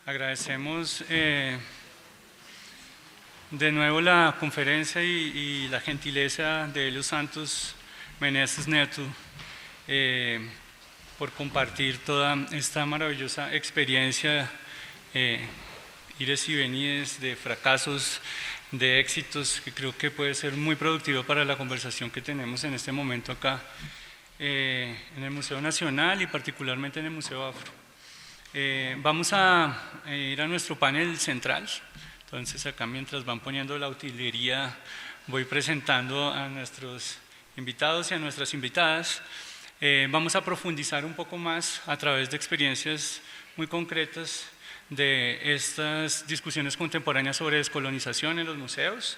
Agradecemos de nuevo la conferencia y la gentileza de Helios Santos Meneses Neto por compartir toda esta maravillosa experiencia, ires y venides de fracasos, de éxitos, que creo que puede ser muy productivo para la conversación que tenemos en este momento acá en el Museo Nacional y particularmente en el Museo Afro. Vamos a ir a nuestro panel central. Entonces acá, mientras van poniendo la utilería, voy presentando a nuestros invitados y a nuestras invitadas. Vamos a profundizar un poco más a través de experiencias muy concretas de estas discusiones contemporáneas sobre descolonización en los museos.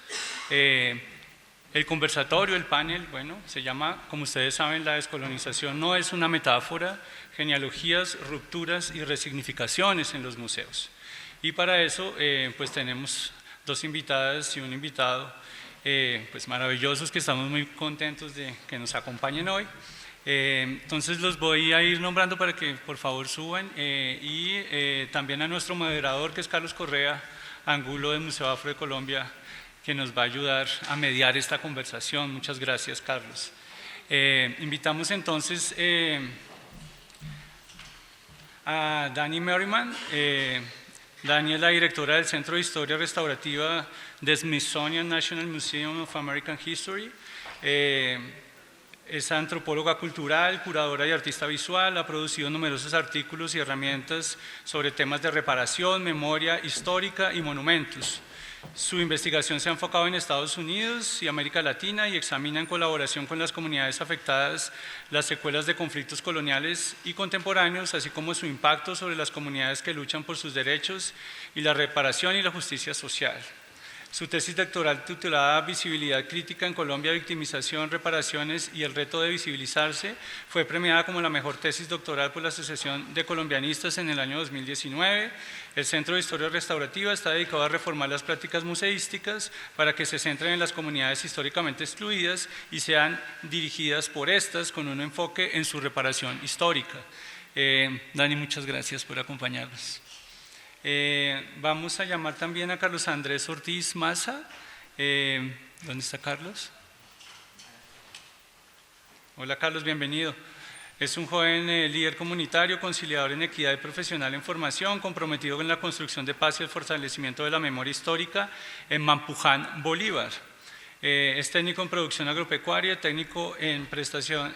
El conversatorio, el panel, bueno, se llama, como ustedes saben, la descolonización no es una metáfora, genealogías, rupturas y resignificaciones en los museos. Y para eso, pues tenemos dos invitadas y un invitado, pues maravillosos, que estamos muy contentos de que nos acompañen hoy. Entonces los voy a ir nombrando para que por favor suban, y también a nuestro moderador, que es Carlos Correa Angulo del Museo Afro de Colombia, que nos va a ayudar a mediar esta conversación. Muchas gracias, Carlos. Invitamos entonces a Dani Merriman. Dani es la directora del Centro de Historia Restaurativa de Smithsonian National Museum of American History. Es antropóloga cultural, curadora y artista visual, ha producido numerosos artículos y herramientas sobre temas de reparación, memoria histórica y monumentos. Su investigación se ha enfocado en Estados Unidos y América Latina y examina en colaboración con las comunidades afectadas las secuelas de conflictos coloniales y contemporáneos, así como su impacto sobre las comunidades que luchan por sus derechos y la reparación y la justicia social. Su tesis doctoral, titulada Visibilidad crítica en Colombia, victimización, reparaciones y el reto de visibilizarse, fue premiada como la mejor tesis doctoral por la Asociación de Colombianistas en el año 2019. El Centro de Historia Restaurativa está dedicado a reformar las prácticas museísticas para que se centren en las comunidades históricamente excluidas y sean dirigidas por estas con un enfoque en su reparación histórica. Dani, muchas gracias por acompañarnos. Vamos a llamar también a Carlos Andrés Ortiz Maza. ¿Dónde está Carlos? Hola Carlos, bienvenido. Es un joven líder comunitario, conciliador en equidad y profesional en formación, comprometido en la construcción de paz y el fortalecimiento de la memoria histórica en Mampuján, Bolívar. Es técnico en producción agropecuaria, técnico en presentación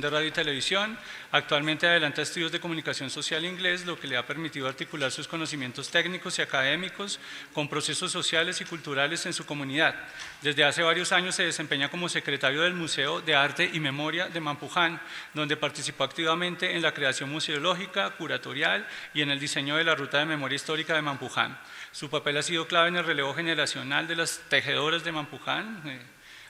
de radio y televisión. Actualmente adelanta estudios de comunicación social inglés, lo que le ha permitido articular sus conocimientos técnicos y académicos con procesos sociales y culturales en su comunidad. Desde hace varios años se desempeña como secretario del Museo de Arte y Memoria de Mampuján, donde participó activamente en la creación museológica, curatorial y en el diseño de la Ruta de Memoria Histórica de Mampuján. Su papel ha sido clave en el relevo generacional de las tejedoras de Mampuján,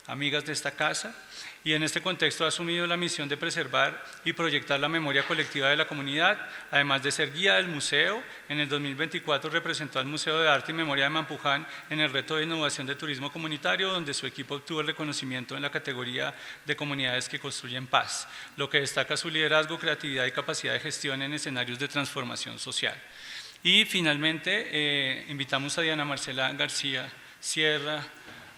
amigas de esta casa, y en este contexto ha asumido la misión de preservar y proyectar la memoria colectiva de la comunidad, además de ser guía del museo. En el 2024 representó al Museo de Arte y Memoria de Mampuján en el reto de innovación de turismo comunitario, donde su equipo obtuvo el reconocimiento en la categoría de comunidades que construyen paz, lo que destaca su liderazgo, creatividad y capacidad de gestión en escenarios de transformación social. Y finalmente invitamos a Diana Marcela García Sierra.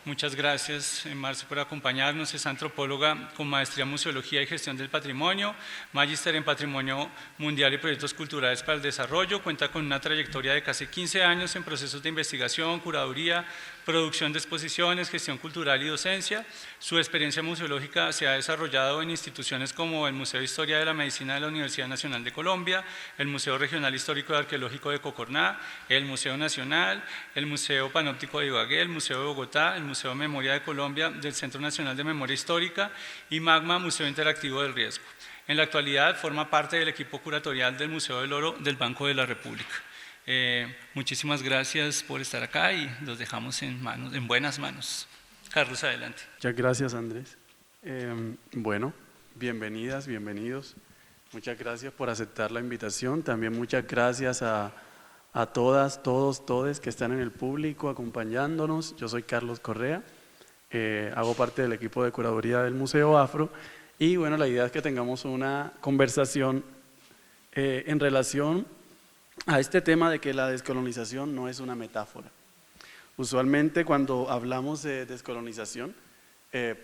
Muchas gracias, Marce, por acompañarnos. Es antropóloga con maestría en Museología y Gestión del Patrimonio, magíster en Patrimonio Mundial y Proyectos Culturales para el Desarrollo. Cuenta con una trayectoria de casi 15 años en procesos de investigación, curaduría, producción de exposiciones, gestión cultural y docencia. Su experiencia museológica se ha desarrollado en instituciones como el Museo de Historia de la Medicina de la Universidad Nacional de Colombia, el Museo Regional Histórico y Arqueológico de Cocorná, el Museo Nacional, el Museo Panóptico de Ibagué, el Museo de Bogotá, el Museo de Memoria de Colombia del Centro Nacional de Memoria Histórica y Magma, Museo Interactivo del Riesgo. En la actualidad forma parte del equipo curatorial del Museo del Oro del Banco de la República. Muchísimas gracias por estar acá y los dejamos en buenas manos. Carlos, adelante. Muchas gracias, Andrés. Bueno, bienvenidas, bienvenidos. Muchas gracias por aceptar la invitación. También muchas gracias a todas, todos, todes que están en el público acompañándonos. Yo soy Carlos Correa, hago parte del equipo de curaduría del Museo Afro y bueno, la idea es que tengamos una conversación en relación a este tema de que la descolonización no es una metáfora. Usualmente cuando hablamos de descolonización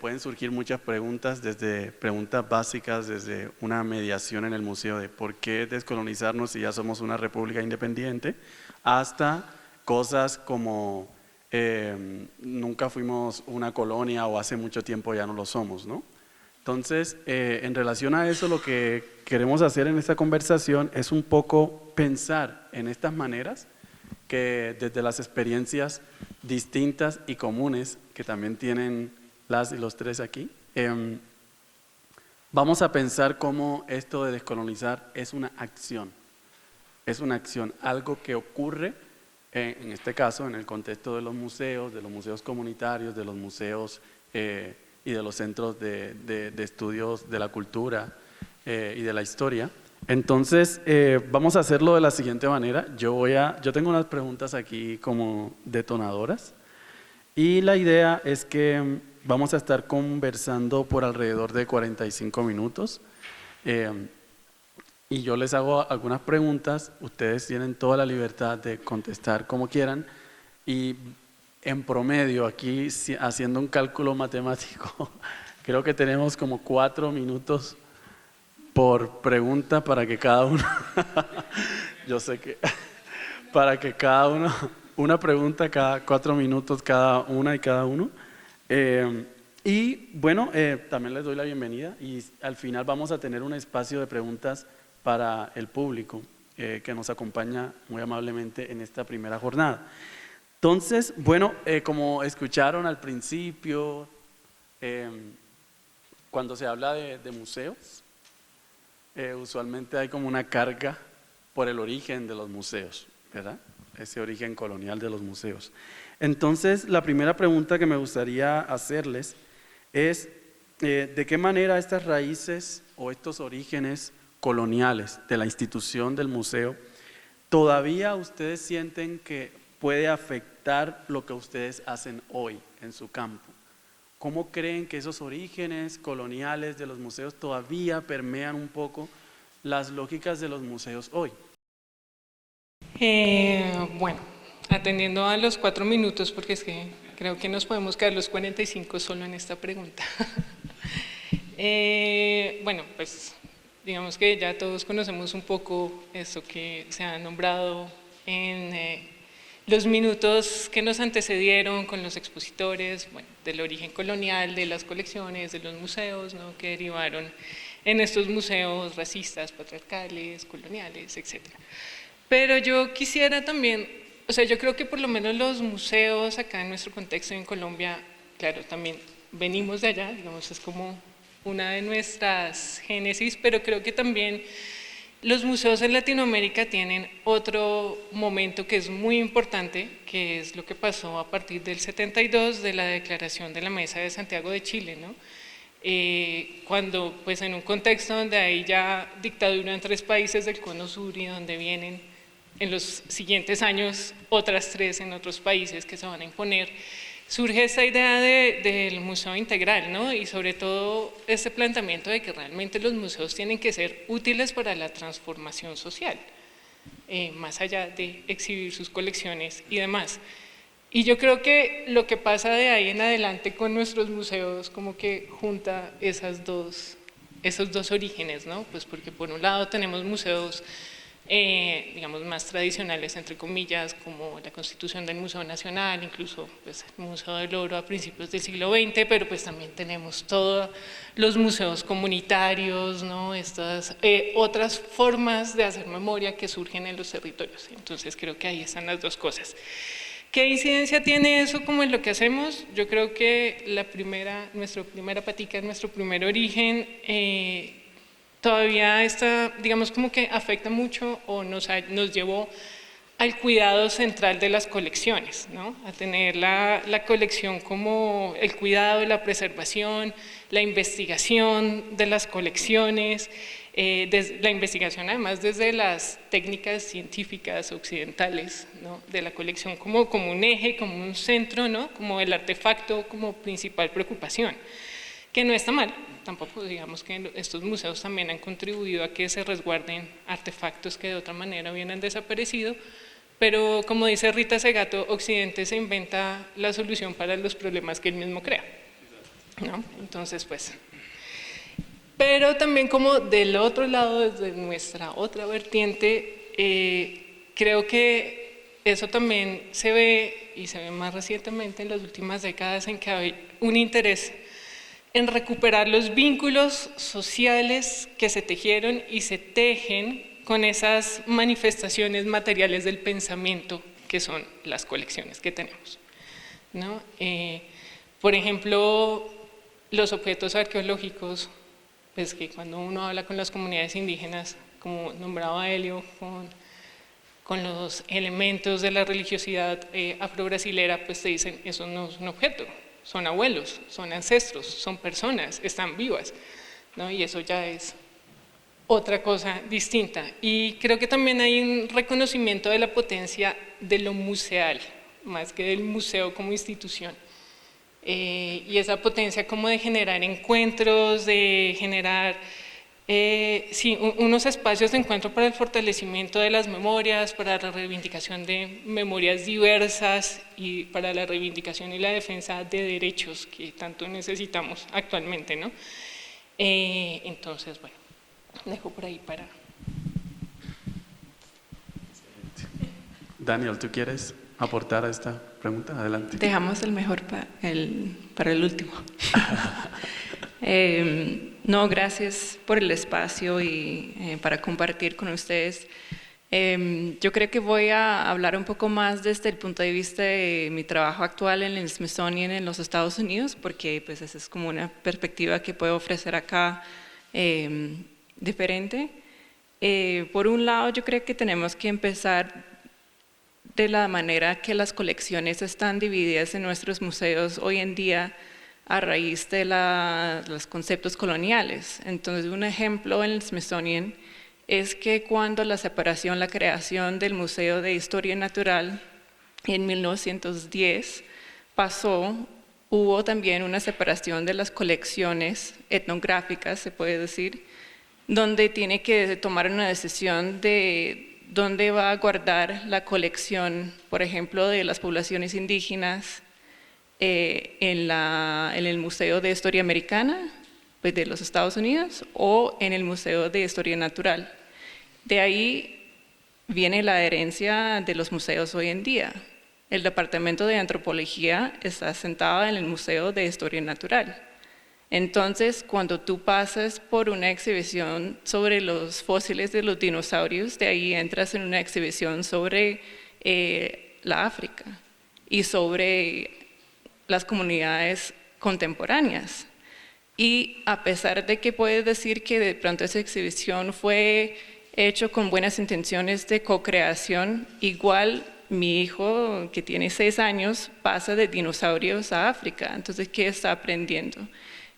pueden surgir muchas preguntas, desde preguntas básicas, desde una mediación en el museo de por qué descolonizarnos si ya somos una república independiente, hasta cosas como nunca fuimos una colonia o hace mucho tiempo ya no lo somos, ¿no? Entonces, en relación a eso, lo que queremos hacer en esta conversación es un poco pensar en estas maneras que desde las experiencias distintas y comunes que también tienen las y los tres aquí, vamos a pensar cómo esto de descolonizar es una acción, algo que ocurre, en este caso, en el contexto de los museos comunitarios, de los museos y de los centros de estudios de la cultura y de la historia. Entonces, vamos a hacerlo de la siguiente manera. Yo tengo unas preguntas aquí como detonadoras y la idea es que vamos a estar conversando por alrededor de 45 minutos y yo les hago algunas preguntas, ustedes tienen toda la libertad de contestar como quieran y en promedio aquí haciendo un cálculo matemático creo que tenemos como 4 minutos por pregunta para que cada uno, yo sé que, para que cada uno, una pregunta cada 4 minutos cada una y cada uno. Y bueno, también les doy la bienvenida y al final vamos a tener un espacio de preguntas para el público que nos acompaña muy amablemente en esta primera jornada. Entonces, bueno, como escucharon al principio, cuando se habla de museos, usualmente hay como una carga por el origen de los museos, ¿verdad? Ese origen colonial de los museos. Entonces, la primera pregunta que me gustaría hacerles es ¿de qué manera estas raíces o estos orígenes coloniales de la institución del museo todavía ustedes sienten que puede afectar lo que ustedes hacen hoy en su campo? ¿Cómo creen que esos orígenes coloniales de los museos todavía permean un poco las lógicas de los museos hoy? Bueno, atendiendo a los 4 minutos, porque es que creo que nos podemos quedar los 45 solo en esta pregunta. Bueno, pues digamos que ya todos conocemos un poco esto que se ha nombrado en los minutos que nos antecedieron con los expositores, bueno, del origen colonial, de las colecciones, de los museos, ¿no?, que derivaron en estos museos racistas, patriarcales, coloniales, etc. Pero yo quisiera también, o sea, yo creo que por lo menos los museos acá en nuestro contexto en Colombia, claro, también venimos de allá, digamos, es como una de nuestras génesis, pero creo que también los museos en Latinoamérica tienen otro momento que es muy importante, que es lo que pasó a partir del 72 de la Declaración de la Mesa de Santiago de Chile, ¿no? Cuando pues en un contexto donde hay ya dictadura en 3 países del Cono Sur y donde vienen en los siguientes años otras 3 en otros países que se van a imponer, surge esta idea del museo integral, ¿no? Y sobre todo este planteamiento de que realmente los museos tienen que ser útiles para la transformación social, más allá de exhibir sus colecciones y demás. Y yo creo que lo que pasa de ahí en adelante con nuestros museos como que junta esos dos orígenes, ¿no? Pues porque por un lado tenemos museos digamos más tradicionales entre comillas, como la constitución del Museo Nacional, incluso pues, el Museo del Oro a principios del siglo XX, pero pues también tenemos todos los museos comunitarios, ¿no?, estas otras formas de hacer memoria que surgen en los territorios. Entonces creo que ahí están las dos cosas. ¿Qué incidencia tiene eso como en lo que hacemos? Yo creo que nuestra primera patica, nuestro primer origen, todavía está, digamos, como que afecta mucho o nos llevó al cuidado central de las colecciones, ¿no? A tener la colección como el cuidado, la preservación, la investigación de las colecciones, la investigación además desde las técnicas científicas occidentales, ¿no?, de la colección como un eje, como un centro, ¿no?, como el artefacto como principal preocupación. que no está mal, tampoco digamos que estos museos también han contribuido a que se resguarden artefactos que de otra manera hubieran desaparecido, pero como dice Rita Segato, Occidente se inventa la solución para los problemas que él mismo crea, ¿no? Entonces, pues... Pero también como del otro lado, desde nuestra otra vertiente, creo que eso también se ve, y se ve más recientemente en las últimas décadas, en que hay un interés en recuperar los vínculos sociales que se tejieron y se tejen con esas manifestaciones materiales del pensamiento que son las colecciones que tenemos, ¿no? Por ejemplo, los objetos arqueológicos, pues que cuando uno habla con las comunidades indígenas, como nombraba Helio, con los elementos de la religiosidad afro-brasilera, pues te dicen, eso no es un objeto, son abuelos, son ancestros, son personas, están vivas, ¿no? Y eso ya es otra cosa distinta. Y creo que también hay un reconocimiento de la potencia de lo museal, más que del museo como institución. Y esa potencia como de generar encuentros, de generar sí, unos espacios de encuentro para el fortalecimiento de las memorias, para la reivindicación de memorias diversas y para la reivindicación y la defensa de derechos que tanto necesitamos actualmente, ¿no? Entonces, bueno, dejo por ahí para... Daniel, ¿tú quieres aportar a esta pregunta? Adelante. Dejamos el mejor para el último. No, gracias por el espacio y para compartir con ustedes. Yo creo que voy a hablar un poco más desde el punto de vista de mi trabajo actual en el Smithsonian en los Estados Unidos, porque pues esa es como una perspectiva que puedo ofrecer acá diferente. Por un lado, yo creo que tenemos que empezar de la manera que las colecciones están divididas en nuestros museos hoy en día a raíz de los conceptos coloniales. Entonces, un ejemplo en el Smithsonian es que cuando la separación, la creación del Museo de Historia Natural en 1910 pasó, hubo también una separación de las colecciones etnográficas, se puede decir, donde tiene que tomar una decisión de dónde va a guardar la colección, por ejemplo, de las poblaciones indígenas en el Museo de Historia Americana pues, de los Estados Unidos o en el Museo de Historia Natural. De ahí viene la herencia de los museos hoy en día. El Departamento de Antropología está sentado en el Museo de Historia Natural. Entonces, cuando tú pasas por una exhibición sobre los fósiles de los dinosaurios, de ahí entras en una exhibición sobre la África y sobre las comunidades contemporáneas. Y a pesar de que puedes decir que de pronto esa exhibición fue hecho con buenas intenciones de co-creación, igual mi hijo, que tiene 6 años, pasa de dinosaurios a África. Entonces, ¿qué está aprendiendo?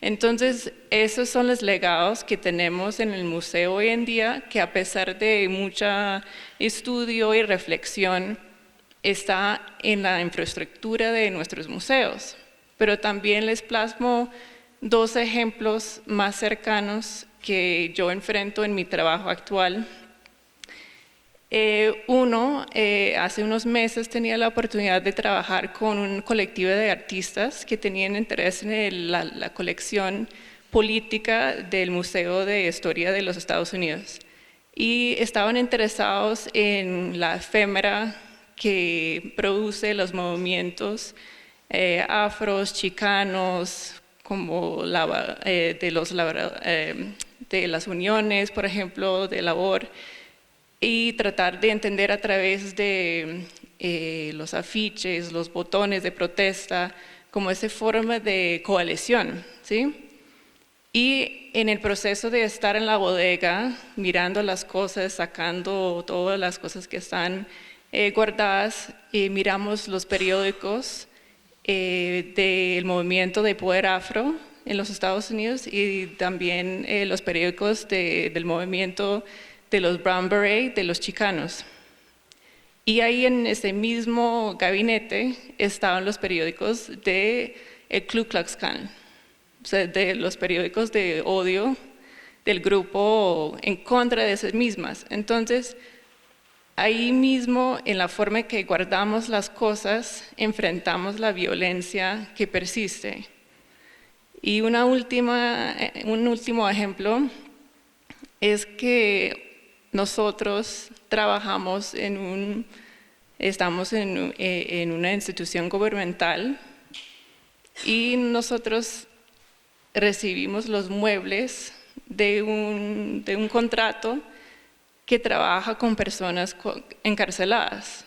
Entonces, esos son los legados que tenemos en el museo hoy en día, que a pesar de mucho estudio y reflexión, está en la infraestructura de nuestros museos. Pero también les plasmo 2 ejemplos más cercanos que yo enfrento en mi trabajo actual. Uno, hace unos meses tenía la oportunidad de trabajar con un colectivo de artistas que tenían interés en la colección política del Museo de Historia de los Estados Unidos y estaban interesados en la efémera que produce los movimientos afros, chicanos, como de las uniones, por ejemplo, de labor, y tratar de entender a través de los afiches, los botones de protesta, como esa forma de coalición, ¿sí? Y en el proceso de estar en la bodega, mirando las cosas, sacando todas las cosas que están guardadas, miramos los periódicos del movimiento de poder afro en los Estados Unidos y también los periódicos del movimiento de los Brown Beret, de los chicanos. Y ahí en ese mismo gabinete estaban los periódicos del Ku Klux Klan. de los periódicos de odio del grupo en contra de esas mismas. Entonces, ahí mismo, en la forma en que guardamos las cosas, enfrentamos la violencia que persiste. Y un último ejemplo es que nosotros trabajamos estamos en una institución gubernamental y nosotros recibimos los muebles de un contrato que trabaja con personas encarceladas.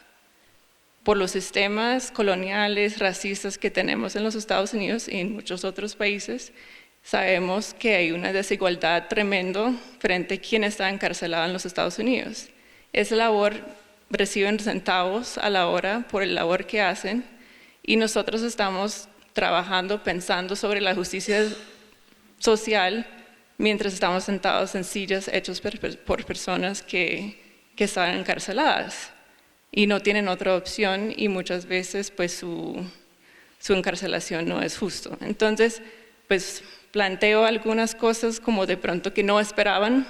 Por los sistemas coloniales, racistas que tenemos en los Estados Unidos y en muchos otros países, sabemos que hay una desigualdad tremenda frente a quien está encarcelado en los Estados Unidos. Esa labor reciben centavos a la hora por la labor que hacen y nosotros estamos trabajando, pensando sobre la justicia social mientras estamos sentados en sillas hechas por personas que están encarceladas y no tienen otra opción y muchas veces pues su encarcelación no es justo. Entonces, pues planteo algunas cosas como de pronto que no esperaban,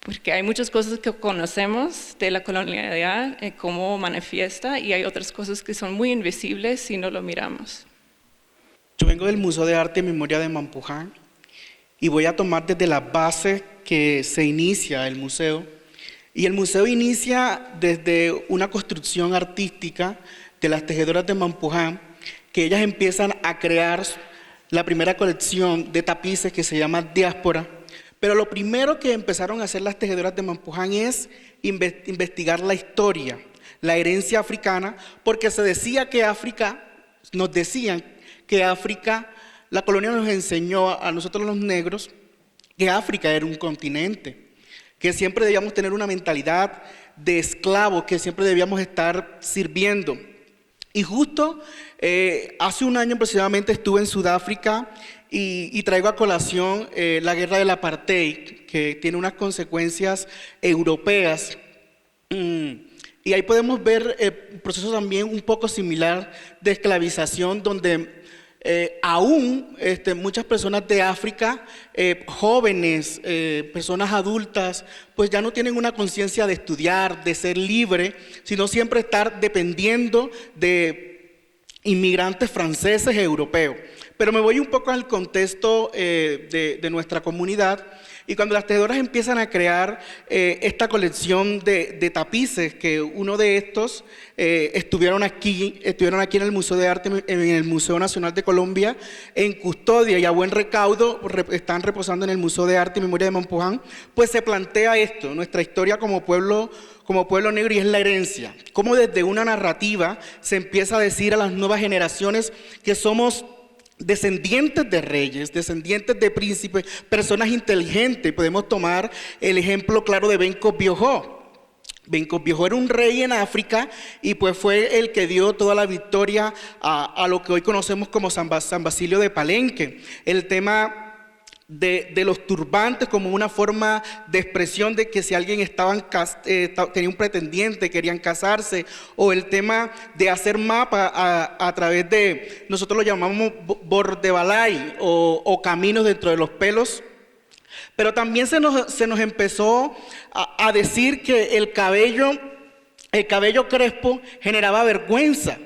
porque hay muchas cosas que conocemos de la colonialidad, cómo manifiesta, y hay otras cosas que son muy invisibles si no lo miramos. Yo vengo del Museo de Arte y Memoria de Mampuján y voy a tomar desde la base que se inicia el museo. Y el museo inicia desde una construcción artística de las tejedoras de Mampuján, que ellas empiezan a crear la primera colección de tapices que se llama Diáspora. Pero lo primero que empezaron a hacer las tejedoras de Mampuján es investigar la historia, la herencia africana, porque se decía que nos decían que África, la colonia nos enseñó a nosotros los negros que África era un continente, que siempre debíamos tener una mentalidad de esclavos, que siempre debíamos estar sirviendo. Y justo hace un año aproximadamente estuve en Sudáfrica y traigo a colación la guerra del apartheid, que tiene unas consecuencias europeas. Y ahí podemos ver el proceso también un poco similar de esclavización, donde aún muchas personas de África, jóvenes, personas adultas, pues ya no tienen una conciencia de estudiar, de ser libre, sino siempre estar dependiendo de inmigrantes franceses y europeos. Pero me voy un poco al contexto de nuestra comunidad. Y cuando las tejedoras empiezan a crear esta colección de tapices, que uno de estos estuvieron aquí en el Museo de Arte, en el Museo Nacional de Colombia, en custodia y a buen recaudo, están reposando en el Museo de Arte y Memoria de Mampuján, pues se plantea esto, nuestra historia como pueblo negro, y es la herencia. Cómo desde una narrativa se empieza a decir a las nuevas generaciones que somos descendientes de reyes, descendientes de príncipes, personas inteligentes. Podemos tomar el ejemplo claro de Benko Biojó. Benko Biojó era un rey en África y pues fue el que dio toda la victoria a lo que hoy conocemos como San Basilio de Palenque. El tema de los turbantes como una forma de expresión de que si alguien tenía un pretendiente, querían casarse, o el tema de hacer mapa a través de, nosotros lo llamamos bordebalay o caminos dentro de los pelos. Pero también se nos empezó a decir que el cabello crespo generaba vergüenza.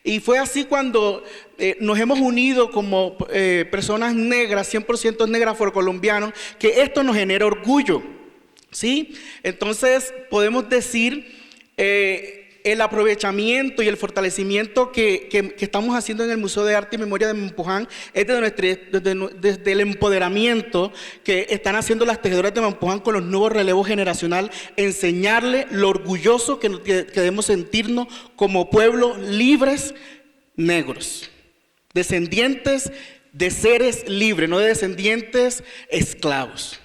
Y fue así cuando nos hemos unido como personas negras, 100% negras afrocolombianos, que esto nos genera orgullo, ¿sí? Entonces podemos decir el aprovechamiento y el fortalecimiento que estamos haciendo en el Museo de Arte y Memoria de Mampuján es desde el empoderamiento que están haciendo las tejedoras de Mampuján con los nuevos relevos generacional, enseñarle lo orgulloso que debemos sentirnos como pueblo libres negros, descendientes de seres libres, no de descendientes esclavos.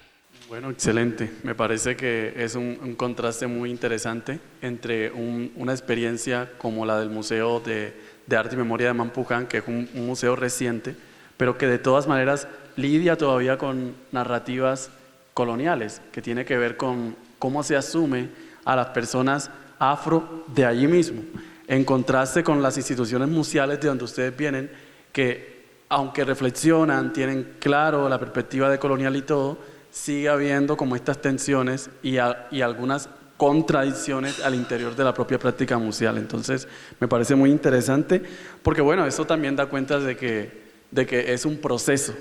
Bueno, excelente. Me parece que es un contraste muy interesante entre una experiencia como la del Museo de Arte y Memoria de Mampuján, que es un museo reciente, pero que de todas maneras lidia todavía con narrativas coloniales, que tiene que ver con cómo se asume a las personas afro de allí mismo, en contraste con las instituciones museales de donde ustedes vienen, que aunque reflexionan, tienen claro la perspectiva decolonial y todo, sigue habiendo como estas tensiones y algunas contradicciones al interior de la propia práctica museal. Entonces, me parece muy interesante, porque bueno, eso también da cuenta de que es un proceso.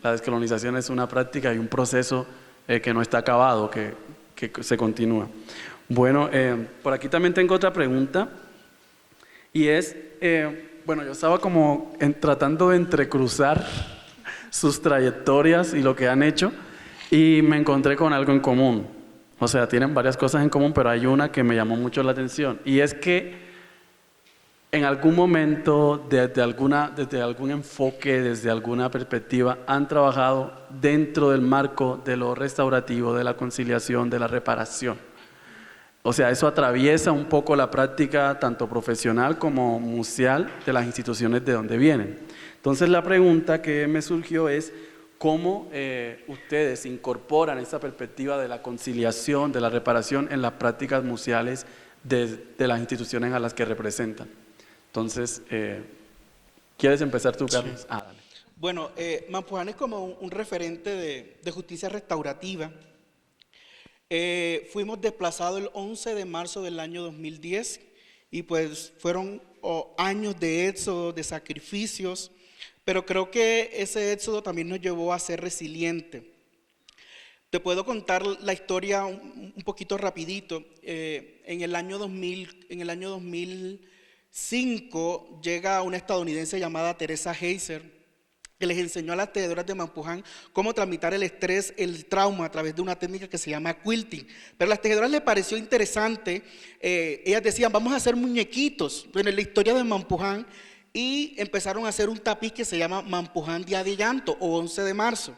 La descolonización es una práctica y un proceso que no está acabado, que se continúa. Bueno, por aquí también tengo otra pregunta, y es, bueno, yo estaba como tratando de entrecruzar sus trayectorias y lo que han hecho, y me encontré con algo en común. O sea, tienen varias cosas en común, pero hay una que me llamó mucho la atención, y es que en algún momento, desde algún enfoque, desde alguna perspectiva, han trabajado dentro del marco de lo restaurativo, de la conciliación, de la reparación. O sea, eso atraviesa un poco la práctica tanto profesional como museal de las instituciones de donde vienen. Entonces, la pregunta que me surgió es cómo ustedes incorporan esa perspectiva de la conciliación, de la reparación en las prácticas museales de las instituciones a las que representan. Entonces, ¿quieres empezar tú, Carlos? Sí. Dale. Bueno, Mampuján es como un referente de justicia restaurativa. Fuimos desplazados el 11 de marzo del año 2010 y pues fueron años de éxodo, de sacrificios, pero creo que ese éxodo también nos llevó a ser resilientes. Te puedo contar la historia un poquito rapidito. En el año 2005 llega una estadounidense llamada Teresa Heiser, que les enseñó a las tejedoras de Mampuján cómo tramitar el estrés, el trauma a través de una técnica que se llama quilting. Pero a las tejedoras les pareció interesante, ellas decían, vamos a hacer muñequitos. Bueno, en la historia de Mampuján, y empezaron a hacer un tapiz que se llama Mampuján Día de Llanto o 11 de marzo.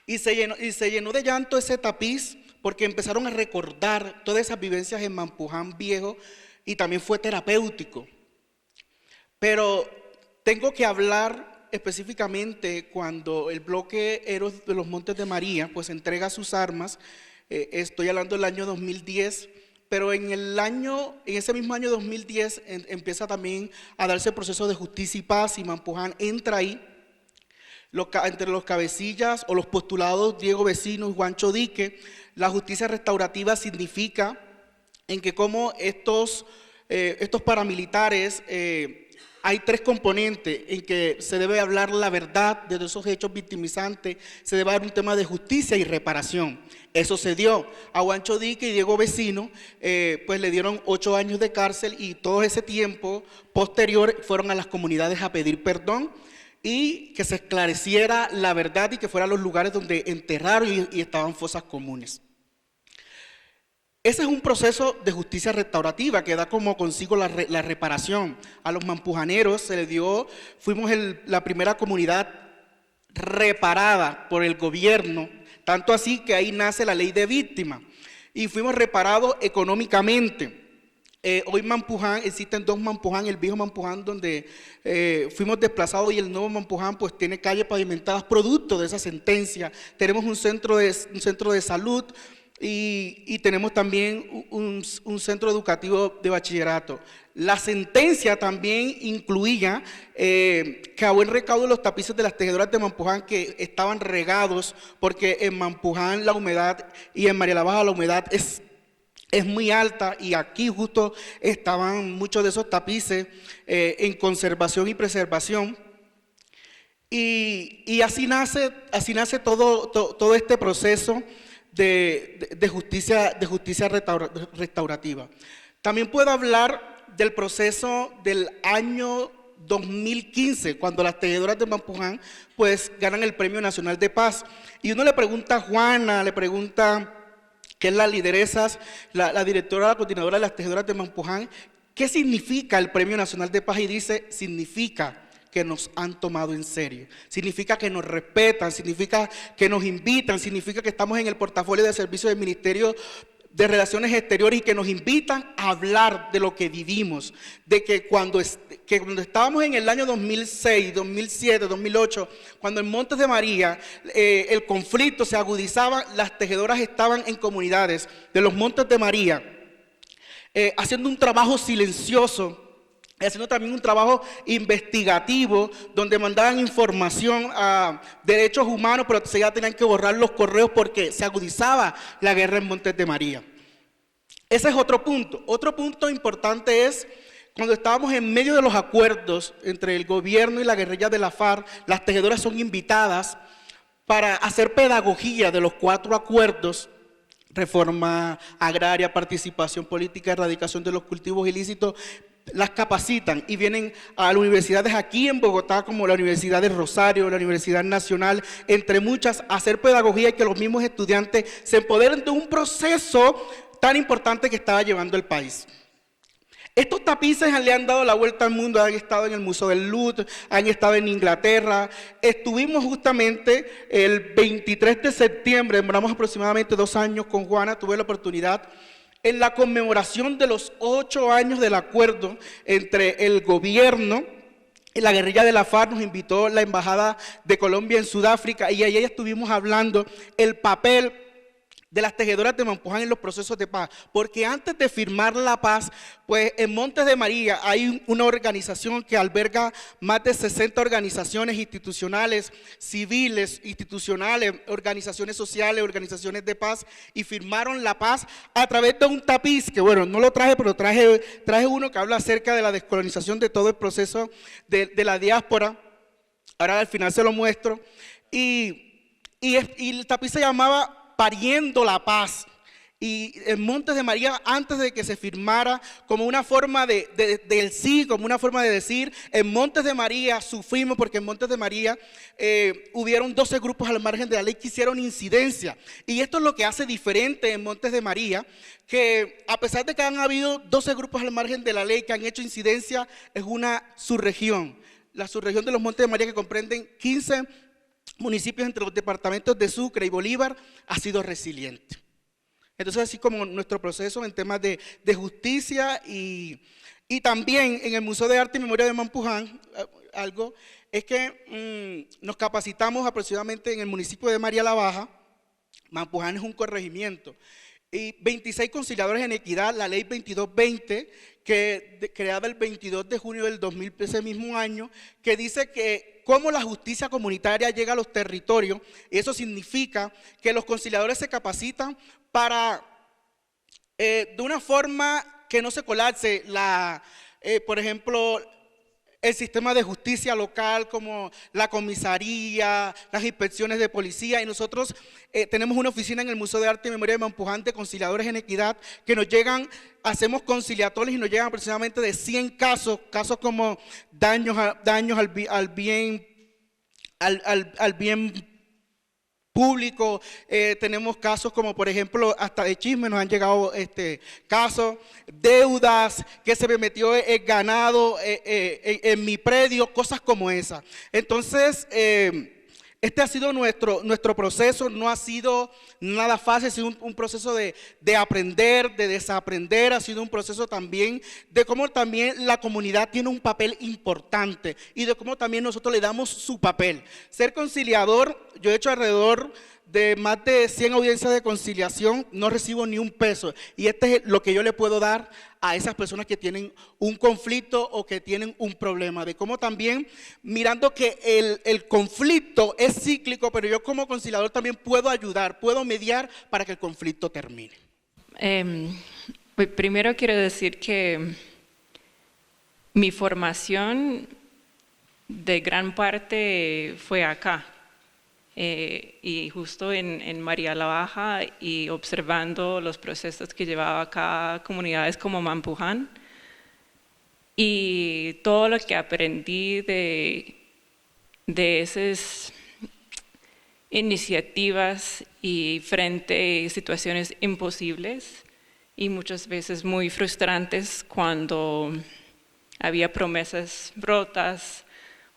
Y se llenó de llanto ese tapiz porque empezaron a recordar todas esas vivencias en Mampuján viejo y también fue terapéutico. Pero tengo que hablar específicamente cuando el bloque Héroes de los Montes de María pues entrega sus armas. Estoy hablando del año 2010, pero en ese mismo año 2010 empieza también a darse el proceso de justicia y paz y Mampuján entra ahí. Entre los cabecillas o los postulados Diego Vecino y Juancho Dique, la justicia restaurativa significa en que como estos paramilitares, hay tres componentes en que se debe hablar la verdad de esos hechos victimizantes, se debe dar un tema de justicia y reparación. Eso se dio. A Juancho Dique y Diego Vecino, pues le dieron 8 años de cárcel y todo ese tiempo posterior fueron a las comunidades a pedir perdón y que se esclareciera la verdad y que fueran los lugares donde enterraron y estaban fosas comunes. Ese es un proceso de justicia restaurativa que da como consigo la reparación. A los mampujaneros se les dio, fuimos la primera comunidad reparada por el gobierno, tanto así que ahí nace la ley de víctimas y fuimos reparados económicamente. Hoy Mampuján, existen 2 Mampuján, el viejo Mampuján donde fuimos desplazados y el nuevo Mampuján pues tiene calles pavimentadas producto de esa sentencia. Tenemos un centro de salud y tenemos también un centro educativo de bachillerato. La sentencia también incluía que a buen recaudo los tapices de las tejedoras de Mampuján que estaban regados porque en Mampuján la humedad y en María la Baja la humedad es muy alta y aquí justo estaban muchos de esos tapices en conservación y preservación. Y así nace todo este proceso de justicia restaurativa. También puedo hablar del proceso del año 2015, cuando las tejedoras de Mampuján pues ganan el Premio Nacional de Paz. Y uno le pregunta a Juana, le pregunta que es la lideresa, la directora, la coordinadora de las tejedoras de Mampuján, ¿qué significa el Premio Nacional de Paz? Y dice, significa que nos han tomado en serio, significa que nos respetan, significa que nos invitan, significa que estamos en el portafolio de servicios del Ministerio de Relaciones Exteriores y que nos invitan a hablar de lo que vivimos, de que cuando estábamos en el año 2006, 2007, 2008, cuando en Montes de María el conflicto se agudizaba, las tejedoras estaban en comunidades de los Montes de María haciendo un trabajo silencioso haciendo también un trabajo investigativo donde mandaban información a derechos humanos, pero ya tenían que borrar los correos porque se agudizaba la guerra en Montes de María. Ese es otro punto. Otro punto importante es cuando estábamos en medio de los acuerdos entre el gobierno y la guerrilla de la FARC, las tejedoras son invitadas para hacer pedagogía de los 4 acuerdos: reforma agraria, participación política, erradicación de los cultivos ilícitos. Las capacitan y vienen a las universidades aquí en Bogotá, como la Universidad de Rosario, la Universidad Nacional, entre muchas, a hacer pedagogía y que los mismos estudiantes se empoderen de un proceso tan importante que estaba llevando el país. Estos tapices le han dado la vuelta al mundo, han estado en el Museo del Louvre, han estado en Inglaterra. Estuvimos justamente el 23 de septiembre, demoramos aproximadamente 2 años con Juana, tuve la oportunidad en la conmemoración de los 8 años del acuerdo entre el gobierno y la guerrilla de la FARC. Nos invitó la Embajada de Colombia en Sudáfrica y ahí estuvimos hablando el papel de las tejedoras de Mampuján en los procesos de paz, porque antes de firmar la paz, pues en Montes de María hay una organización que alberga más de 60 organizaciones institucionales, civiles, institucionales, organizaciones sociales, organizaciones de paz, y firmaron la paz a través de un tapiz, que bueno, no lo traje, pero traje uno que habla acerca de la descolonización de todo el proceso de la diáspora. Ahora al final se lo muestro, y el tapiz se llamaba Pariendo la Paz, y en Montes de María, antes de que se firmara, como una forma del sí, como una forma de decir, en Montes de María sufrimos porque en Montes de María hubieron 12 grupos al margen de la ley que hicieron incidencia, y esto es lo que hace diferente en Montes de María, que a pesar de que han habido 12 grupos al margen de la ley que han hecho incidencia, es una subregión, la subregión de los Montes de María, que comprenden 15 municipios entre los departamentos de Sucre y Bolívar, ha sido resiliente. Entonces, así como nuestro proceso en temas de justicia y también en el Museo de Arte y Memoria de Mampuján, algo es que nos capacitamos aproximadamente en el municipio de María la Baja. Mampuján es un corregimiento, y 26 conciliadores en equidad, la ley 2220, creada el 22 de junio del 2000, ese mismo año, que dice que cómo la justicia comunitaria llega a los territorios. Eso significa que los conciliadores se capacitan para, de una forma que no se colapse, por ejemplo, el sistema de justicia local, como la comisaría, las inspecciones de policía, y nosotros tenemos una oficina en el Museo de Arte y Memoria de Mampuján de conciliadores en equidad, que nos llegan, hacemos conciliatorios y nos llegan aproximadamente de 100 casos como daños al bien público. Tenemos casos como, por ejemplo, hasta de chisme nos han llegado casos, deudas, que se me metió el ganado en mi predio, cosas como esa. Entonces, este ha sido nuestro proceso, no ha sido nada fácil, ha sido un proceso de aprender, de desaprender, ha sido un proceso también de cómo también la comunidad tiene un papel importante y de cómo también nosotros le damos su papel. Ser conciliador, yo he hecho alrededor de más de 100 audiencias de conciliación, no recibo ni un peso, y este es lo que yo le puedo dar a esas personas que tienen un conflicto o que tienen un problema, de cómo también, mirando que el conflicto es cíclico, pero yo como conciliador también puedo ayudar, puedo mediar para que el conflicto termine. Primero quiero decir que mi formación de gran parte fue acá. Y justo en María la Baja, y observando los procesos que llevaba acá comunidades como Mampuján, y todo lo que aprendí de esas iniciativas y frente a situaciones imposibles y muchas veces muy frustrantes, cuando había promesas rotas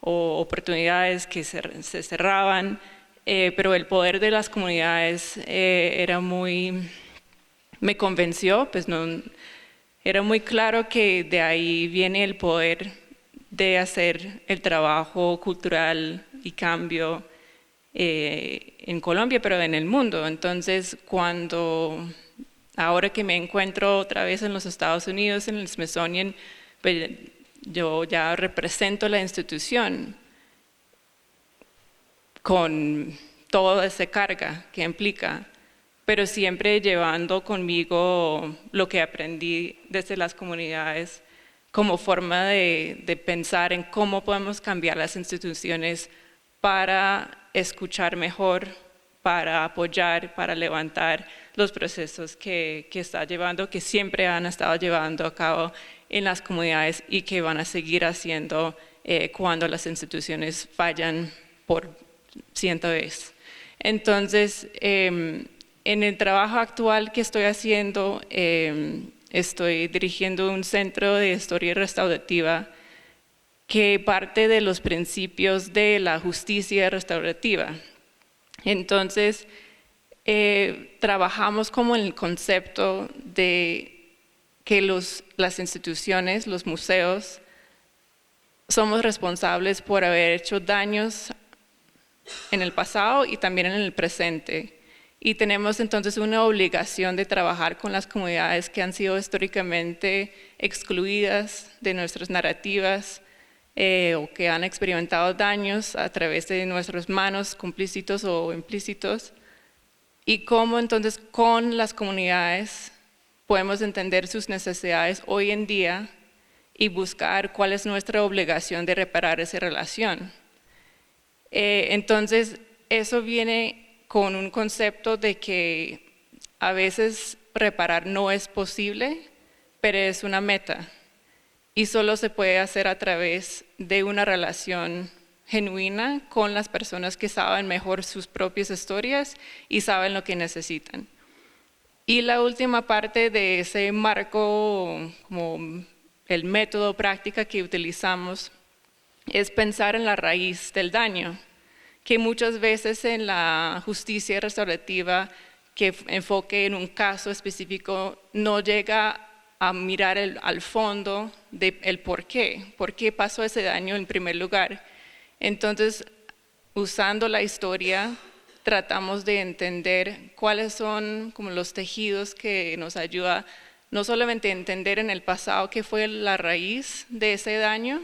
o oportunidades que se cerraban. Pero el poder de las comunidades me convenció, pues no, era muy claro que de ahí viene el poder de hacer el trabajo cultural y cambio en Colombia, pero en el mundo. Entonces, ahora que me encuentro otra vez en los Estados Unidos, en el Smithsonian, pues, yo ya represento la institución con toda esa carga que implica, pero siempre llevando conmigo lo que aprendí desde las comunidades como forma de pensar en cómo podemos cambiar las instituciones para escuchar mejor, para apoyar, para levantar los procesos que está llevando, que siempre han estado llevando a cabo en las comunidades y que van a seguir haciendo cuando las instituciones fallan por ciento vez. Entonces, en el trabajo actual que estoy haciendo, estoy dirigiendo un centro de historia restaurativa que parte de los principios de la justicia restaurativa. Entonces, trabajamos como en el concepto de que las instituciones, los museos, somos responsables por haber hecho daños en el pasado y también en el presente. Y tenemos entonces una obligación de trabajar con las comunidades que han sido históricamente excluidas de nuestras narrativas o que han experimentado daños a través de nuestras manos, complícitos o implícitos, y cómo entonces con las comunidades podemos entender sus necesidades hoy en día y buscar cuál es nuestra obligación de reparar esa relación. Entonces, eso viene con un concepto de que a veces reparar no es posible, pero es una meta. Y solo se puede hacer a través de una relación genuina con las personas que saben mejor sus propias historias y saben lo que necesitan. Y la última parte de ese marco, como el método práctica que utilizamos, es pensar en la raíz del daño, que muchas veces en la justicia restaurativa que enfoque en un caso específico no llega a mirar al fondo del por qué pasó ese daño en primer lugar. Entonces, usando la historia, tratamos de entender cuáles son como los tejidos que nos ayudan no solamente a entender en el pasado qué fue la raíz de ese daño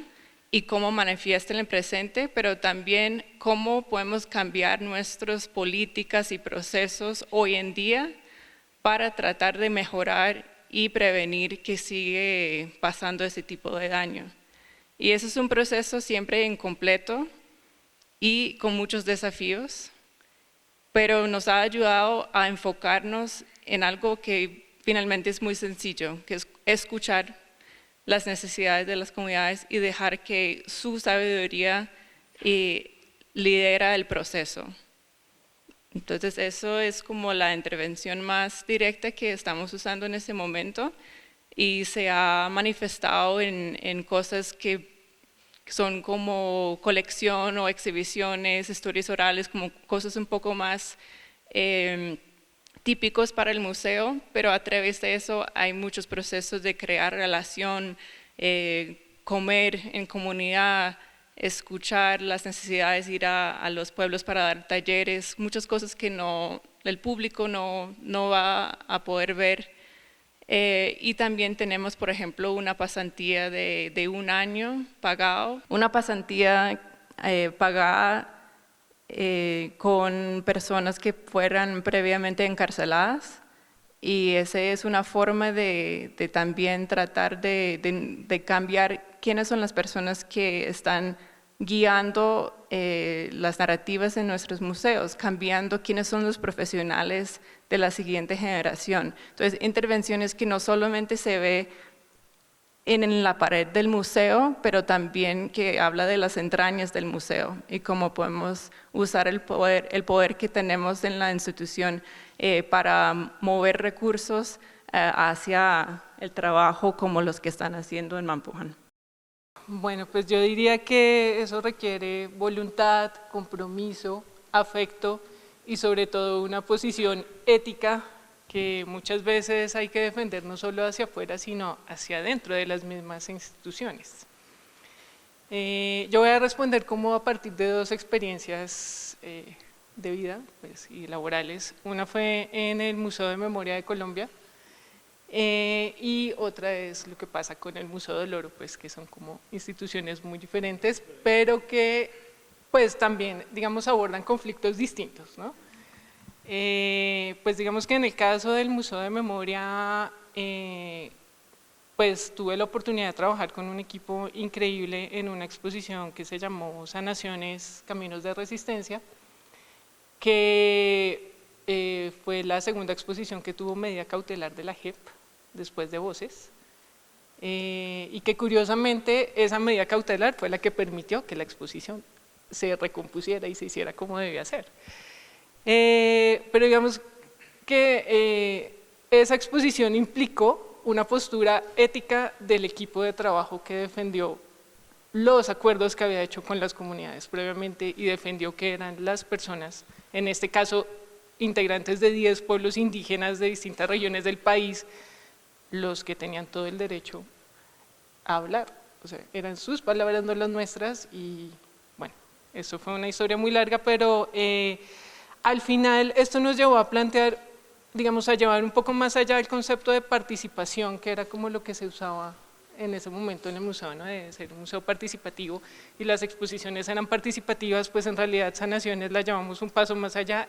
y cómo manifiesta en el presente, pero también cómo podemos cambiar nuestras políticas y procesos hoy en día para tratar de mejorar y prevenir que sigue pasando ese tipo de daño. Y eso es un proceso siempre incompleto y con muchos desafíos, pero nos ha ayudado a enfocarnos en algo que finalmente es muy sencillo, que es escuchar las necesidades de las comunidades y dejar que su sabiduría lidera el proceso. Entonces eso es como la intervención más directa que estamos usando en este momento y se ha manifestado en cosas que son como colección o exhibiciones, historias orales, como cosas un poco más típicos para el museo, pero a través de eso hay muchos procesos de crear relación, comer en comunidad, escuchar las necesidades, ir a los pueblos para dar talleres, muchas cosas que el público no va a poder ver. Y también tenemos, por ejemplo, una pasantía de 1 año pagado, una pasantía pagada con personas que fueran previamente encarceladas, y esa es una forma de también tratar de cambiar quiénes son las personas que están guiando las narrativas en nuestros museos, cambiando quiénes son los profesionales de la siguiente generación. Entonces, intervenciones que no solamente se ve en la pared del museo, pero también que habla de las entrañas del museo y cómo podemos usar el poder que tenemos en la institución para mover recursos hacia el trabajo como los que están haciendo en Mampuján. Bueno, pues yo diría que eso requiere voluntad, compromiso, afecto y sobre todo una posición ética que muchas veces hay que defender no solo hacia afuera, sino hacia adentro de las mismas instituciones. Yo voy a responder como a partir de 2 experiencias de vida y laborales. Una fue en el Museo de Memoria de Colombia, Y otra es lo que pasa con el Museo del Oro, pues que son como instituciones muy diferentes, pero que pues también, digamos, abordan conflictos distintos, ¿no? Pues digamos que en el caso del Museo de Memoria, pues tuve la oportunidad de trabajar con un equipo increíble en una exposición que se llamó Sanaciones, Caminos de Resistencia, que fue la segunda exposición que tuvo medida cautelar de la JEP, después de Voces, y que curiosamente esa medida cautelar fue la que permitió que la exposición se recompusiera y se hiciera como debía ser. Pero digamos que esa exposición implicó una postura ética del equipo de trabajo que defendió los acuerdos que había hecho con las comunidades previamente y defendió que eran las personas, en este caso integrantes de 10 pueblos indígenas de distintas regiones del país, los que tenían todo el derecho a hablar. O sea, eran sus palabras, no las nuestras, y bueno, eso fue una historia muy larga, pero al final esto nos llevó a plantear, digamos, a llevar un poco más allá el concepto de participación, que era como lo que se usaba en ese momento en el museo, ¿no? De ser un museo participativo, y las exposiciones eran participativas, pues en realidad Sanaciones la llevamos un paso más allá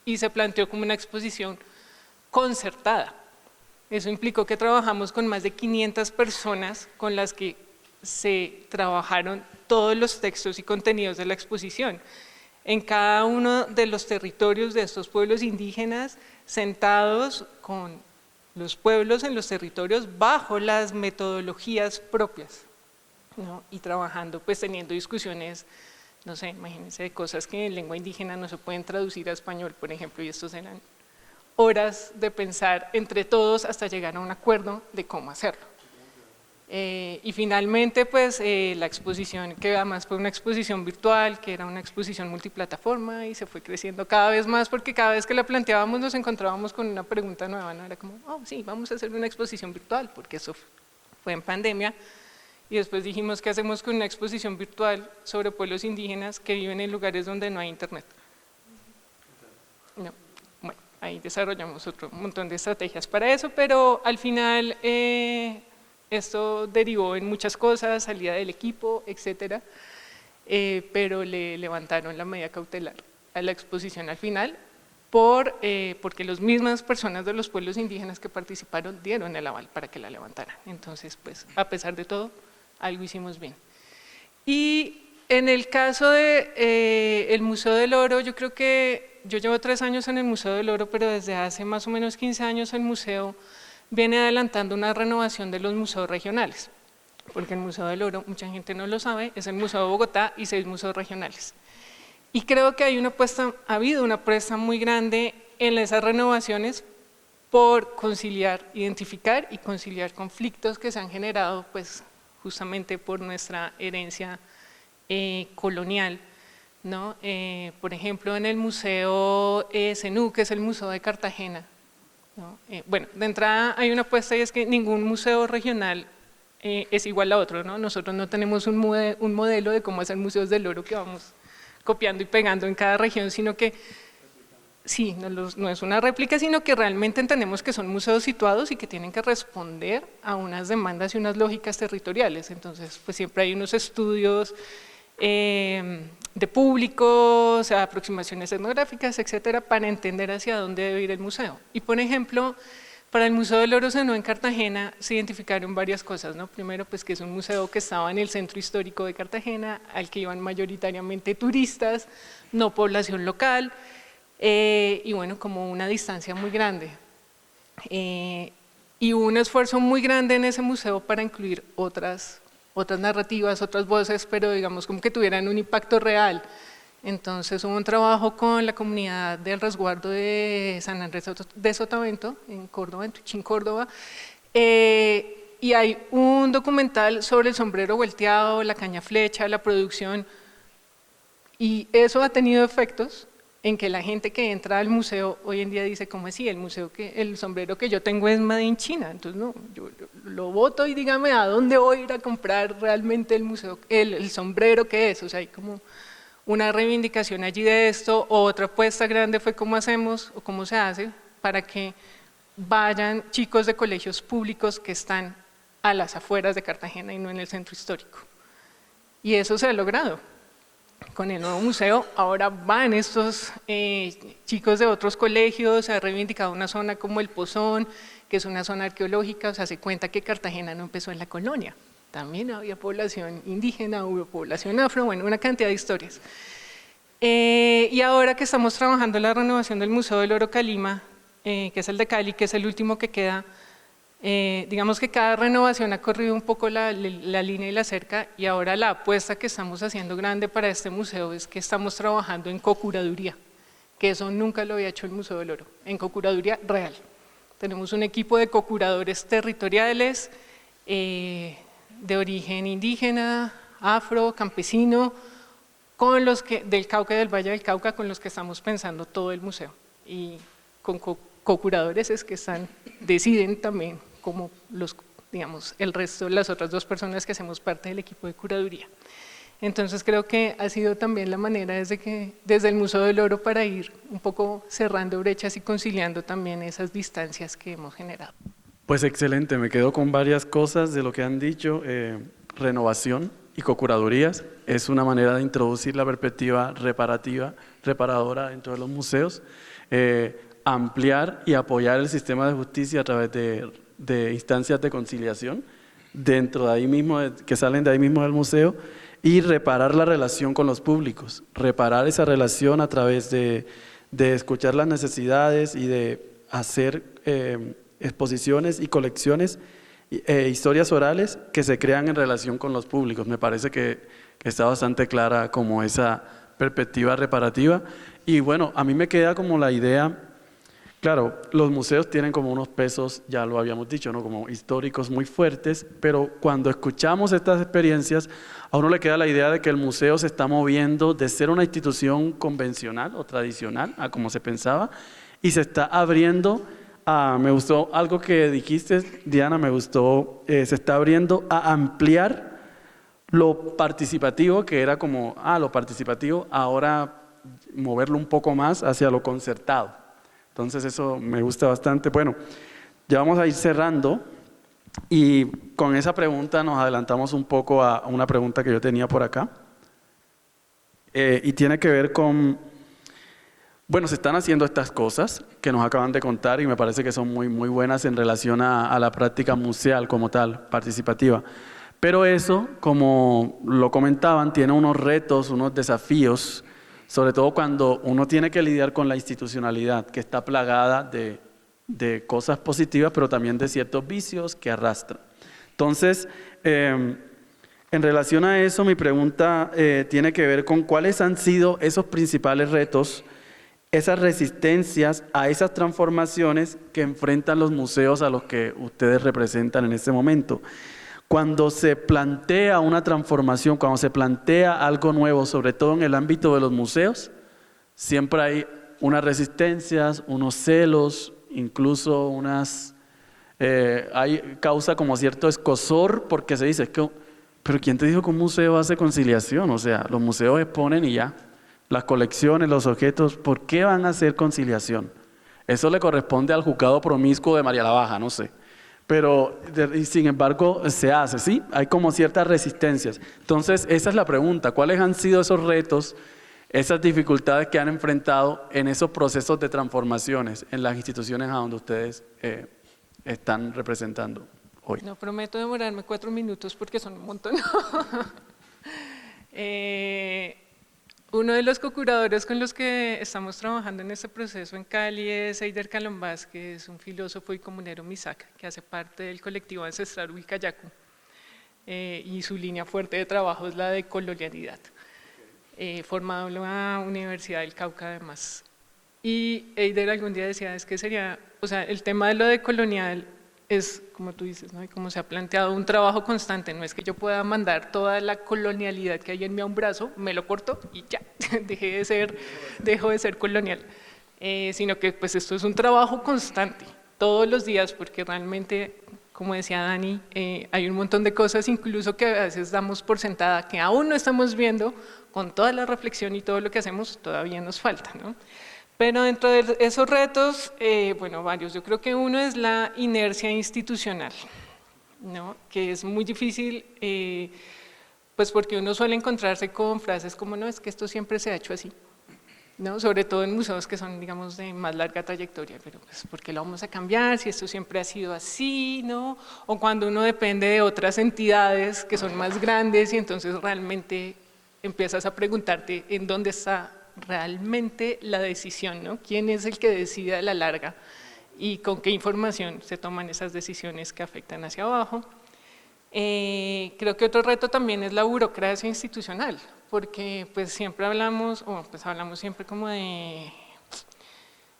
y se planteó como una exposición concertada. Eso implicó que trabajamos con más de 500 personas con las que se trabajaron todos los textos y contenidos de la exposición. En cada uno de los territorios de estos pueblos indígenas, sentados con los pueblos en los territorios bajo las metodologías propias, ¿no? Y trabajando, pues teniendo discusiones, no sé, imagínense, de cosas que en lengua indígena no se pueden traducir a español, por ejemplo, y estos eran horas de pensar entre todos hasta llegar a un acuerdo de cómo hacerlo. Y finalmente, pues la exposición, que además fue una exposición virtual, que era una exposición multiplataforma, y se fue creciendo cada vez más, porque cada vez que la planteábamos nos encontrábamos con una pregunta nueva, ¿no? Era como, oh sí, vamos a hacer una exposición virtual, porque eso fue en pandemia, y después dijimos, ¿qué hacemos con una exposición virtual sobre pueblos indígenas que viven en lugares donde no hay internet? No. Bueno, ahí desarrollamos otro montón de estrategias para eso, pero al final esto derivó en muchas cosas, salida del equipo, etcétera, pero le levantaron la medida cautelar a la exposición al final, porque las mismas personas de los pueblos indígenas que participaron dieron el aval para que la levantaran. Entonces, pues, a pesar de todo, algo hicimos bien. Y en el caso del Museo del Oro, yo creo que yo llevo 3 años en el Museo del Oro, pero desde hace más o menos 15 años el museo viene adelantando una renovación de los museos regionales, porque el Museo del Oro, mucha gente no lo sabe, es el Museo de Bogotá y 6 museos regionales. Y creo que ha habido una apuesta muy grande en esas renovaciones por conciliar, identificar y conciliar conflictos que se han generado, pues, justamente por nuestra herencia colonial, ¿no? Por ejemplo, en el Museo Zenú, que es el Museo de Cartagena, ¿no? Bueno, de entrada hay una apuesta y es que ningún museo regional es igual a otro, ¿no? Nosotros no tenemos un modelo de cómo hacer museos del oro que vamos copiando y pegando en cada región, sino que sí, no es una réplica, sino que realmente entendemos que son museos situados y que tienen que responder a unas demandas y unas lógicas territoriales. Entonces, pues siempre hay unos estudios de público, o sea, aproximaciones etnográficas, etcétera, para entender hacia dónde debe ir el museo. Y por ejemplo, para el Museo del Oro Zenú en Cartagena se identificaron varias cosas, ¿no? Primero, pues que es un museo que estaba en el centro histórico de Cartagena, al que iban mayoritariamente turistas, no población local, y bueno, como una distancia muy grande. Y hubo un esfuerzo muy grande en ese museo para incluir otras narrativas, otras voces, pero digamos como que tuvieran un impacto real. Entonces hubo un trabajo con la comunidad del resguardo de San Andrés de Sotavento, en Córdoba, en Tuchín, Córdoba, y hay un documental sobre el sombrero volteado, la caña flecha, la producción, y eso ha tenido efectos en que la gente que entra al museo hoy en día dice, ¿cómo así? El sombrero que yo tengo es made in China, entonces no, yo lo boto y dígame a dónde voy a ir a comprar realmente el sombrero que es. O sea, hay como una reivindicación allí de esto. Otra apuesta grande fue cómo hacemos o cómo se hace para que vayan chicos de colegios públicos que están a las afueras de Cartagena y no en el centro histórico. Y eso se ha logrado. Con el nuevo museo ahora van estos chicos de otros colegios, se ha reivindicado una zona como el Pozón, que es una zona arqueológica, o sea, se cuenta que Cartagena no empezó en la colonia, también había población indígena, hubo población afro, bueno, una cantidad de historias. Y ahora que estamos trabajando en la renovación del Museo del Oro Calima, que es el de Cali, que es el último que queda, digamos que cada renovación ha corrido un poco la línea y la cerca, y ahora la apuesta que estamos haciendo grande para este museo es que estamos trabajando en cocuraduría, que eso nunca lo había hecho el Museo del Oro, en cocuraduría real. Tenemos un equipo de cocuradores territoriales, de origen indígena, afro, campesino, con los que, del Cauca y del Valle del Cauca, con los que estamos pensando todo el museo. Y con cocuradores es que deciden también como digamos, el resto, las otras 2 personas que hacemos parte del equipo de curaduría. Entonces creo que ha sido también la manera desde el Museo del Oro para ir un poco cerrando brechas y conciliando también esas distancias que hemos generado. Pues excelente, me quedo con varias cosas de lo que han dicho. Renovación y cocuradurías es una manera de introducir la perspectiva reparadora dentro de los museos, ampliar y apoyar el sistema de justicia a través de instancias de conciliación dentro de ahí mismo, que salen de ahí mismo del museo, y reparar la relación con los públicos, reparar esa relación a través de escuchar las necesidades y de hacer exposiciones y colecciones, historias orales que se crean en relación con los públicos. Me parece que está bastante clara como esa perspectiva reparativa. Y bueno, a mí me queda como la idea, claro, los museos tienen como unos pesos, ya lo habíamos dicho, ¿no? Como históricos muy fuertes, pero cuando escuchamos estas experiencias, a uno le queda la idea de que el museo se está moviendo de ser una institución convencional o tradicional, a como se pensaba, y se está abriendo. Me gustó algo que dijiste, Diana, me gustó, se está abriendo a ampliar lo participativo, que era como, lo participativo, ahora moverlo un poco más hacia lo concertado. Entonces eso me gusta bastante. Bueno, ya vamos a ir cerrando y con esa pregunta nos adelantamos un poco a una pregunta que yo tenía por acá, y tiene que ver con... Bueno, se están haciendo estas cosas que nos acaban de contar y me parece que son muy, muy buenas en relación a la práctica museal como tal, participativa. Pero eso, como lo comentaban, tiene unos retos, unos desafíos, sobre todo cuando uno tiene que lidiar con la institucionalidad, que está plagada de cosas positivas, pero también de ciertos vicios que arrastra. Entonces, en relación a eso, mi pregunta tiene que ver con cuáles han sido esos principales retos, esas resistencias a esas transformaciones que enfrentan los museos a los que ustedes representan en este momento. Cuando se plantea una transformación, cuando se plantea algo nuevo, sobre todo en el ámbito de los museos, siempre hay unas resistencias, unos celos, incluso causa como cierto escozor, porque se dice, pero ¿quién te dijo que un museo hace conciliación? O sea, los museos exponen y ya. Las colecciones, los objetos, ¿por qué van a hacer conciliación? Eso le corresponde al juzgado promiscuo de María la Baja, no sé. Pero, sin embargo, se hace, ¿sí? Hay como ciertas resistencias. Entonces, esa es la pregunta. ¿Cuáles han sido esos retos, esas dificultades que han enfrentado en esos procesos de transformaciones en las instituciones a donde ustedes están representando hoy? No prometo demorarme 4 minutos porque son un montón. Uno de los cocuradores con los que estamos trabajando en este proceso en Cali es Eider Calombás, que es un filósofo y comunero misaca, que hace parte del colectivo ancestral Huicayacu, y su línea fuerte de trabajo es la de colonialidad, formado en la Universidad del Cauca además. Y Eider algún día decía, es que sería, o sea, el tema de lo de colonial es, como tú dices, ¿no? Y como se ha planteado, un trabajo constante, no es que yo pueda mandar toda la colonialidad que hay en mí a un brazo, me lo corto y ya, dejo de ser colonial, sino que pues esto es un trabajo constante, todos los días, porque realmente, como decía Dani, hay un montón de cosas incluso que a veces damos por sentada, que aún no estamos viendo, con toda la reflexión y todo lo que hacemos, todavía nos falta, ¿no? Pero dentro de esos retos, bueno, varios. Yo creo que uno es la inercia institucional, ¿no? Que es muy difícil, pues porque uno suele encontrarse con frases como, no, es que esto siempre se ha hecho así, ¿no? Sobre todo en museos que son, digamos, de más larga trayectoria, pero pues, ¿por qué lo vamos a cambiar si esto siempre ha sido así, ¿no? O cuando uno depende de otras entidades que son más grandes y entonces realmente empiezas a preguntarte en dónde está realmente la decisión, ¿no? ¿Quién es el que decide a la larga y con qué información se toman esas decisiones que afectan hacia abajo? Creo que otro reto también es la burocracia institucional, porque pues siempre hablamos, hablamos siempre como de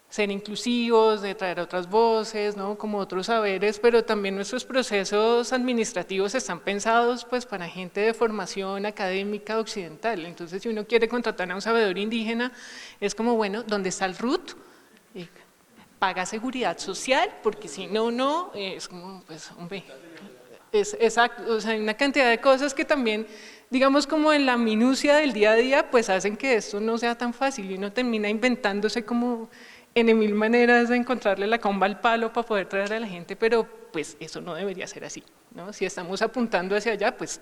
ser inclusivos, de traer otras voces, ¿no? Como otros saberes, pero también nuestros procesos administrativos están pensados pues para gente de formación académica occidental. Entonces, si uno quiere contratar a un sabedor indígena, es como, bueno, ¿dónde está el RUT? Paga seguridad social, porque si no, no, es como, pues, hombre, es exacto, o sea, hay una cantidad de cosas que también, digamos, como en la minucia del día a día, pues hacen que esto no sea tan fácil y uno termina inventándose como en mil maneras de encontrarle la comba al palo para poder traer a la gente, pero pues eso no debería ser así, ¿no? Si estamos apuntando hacia allá, pues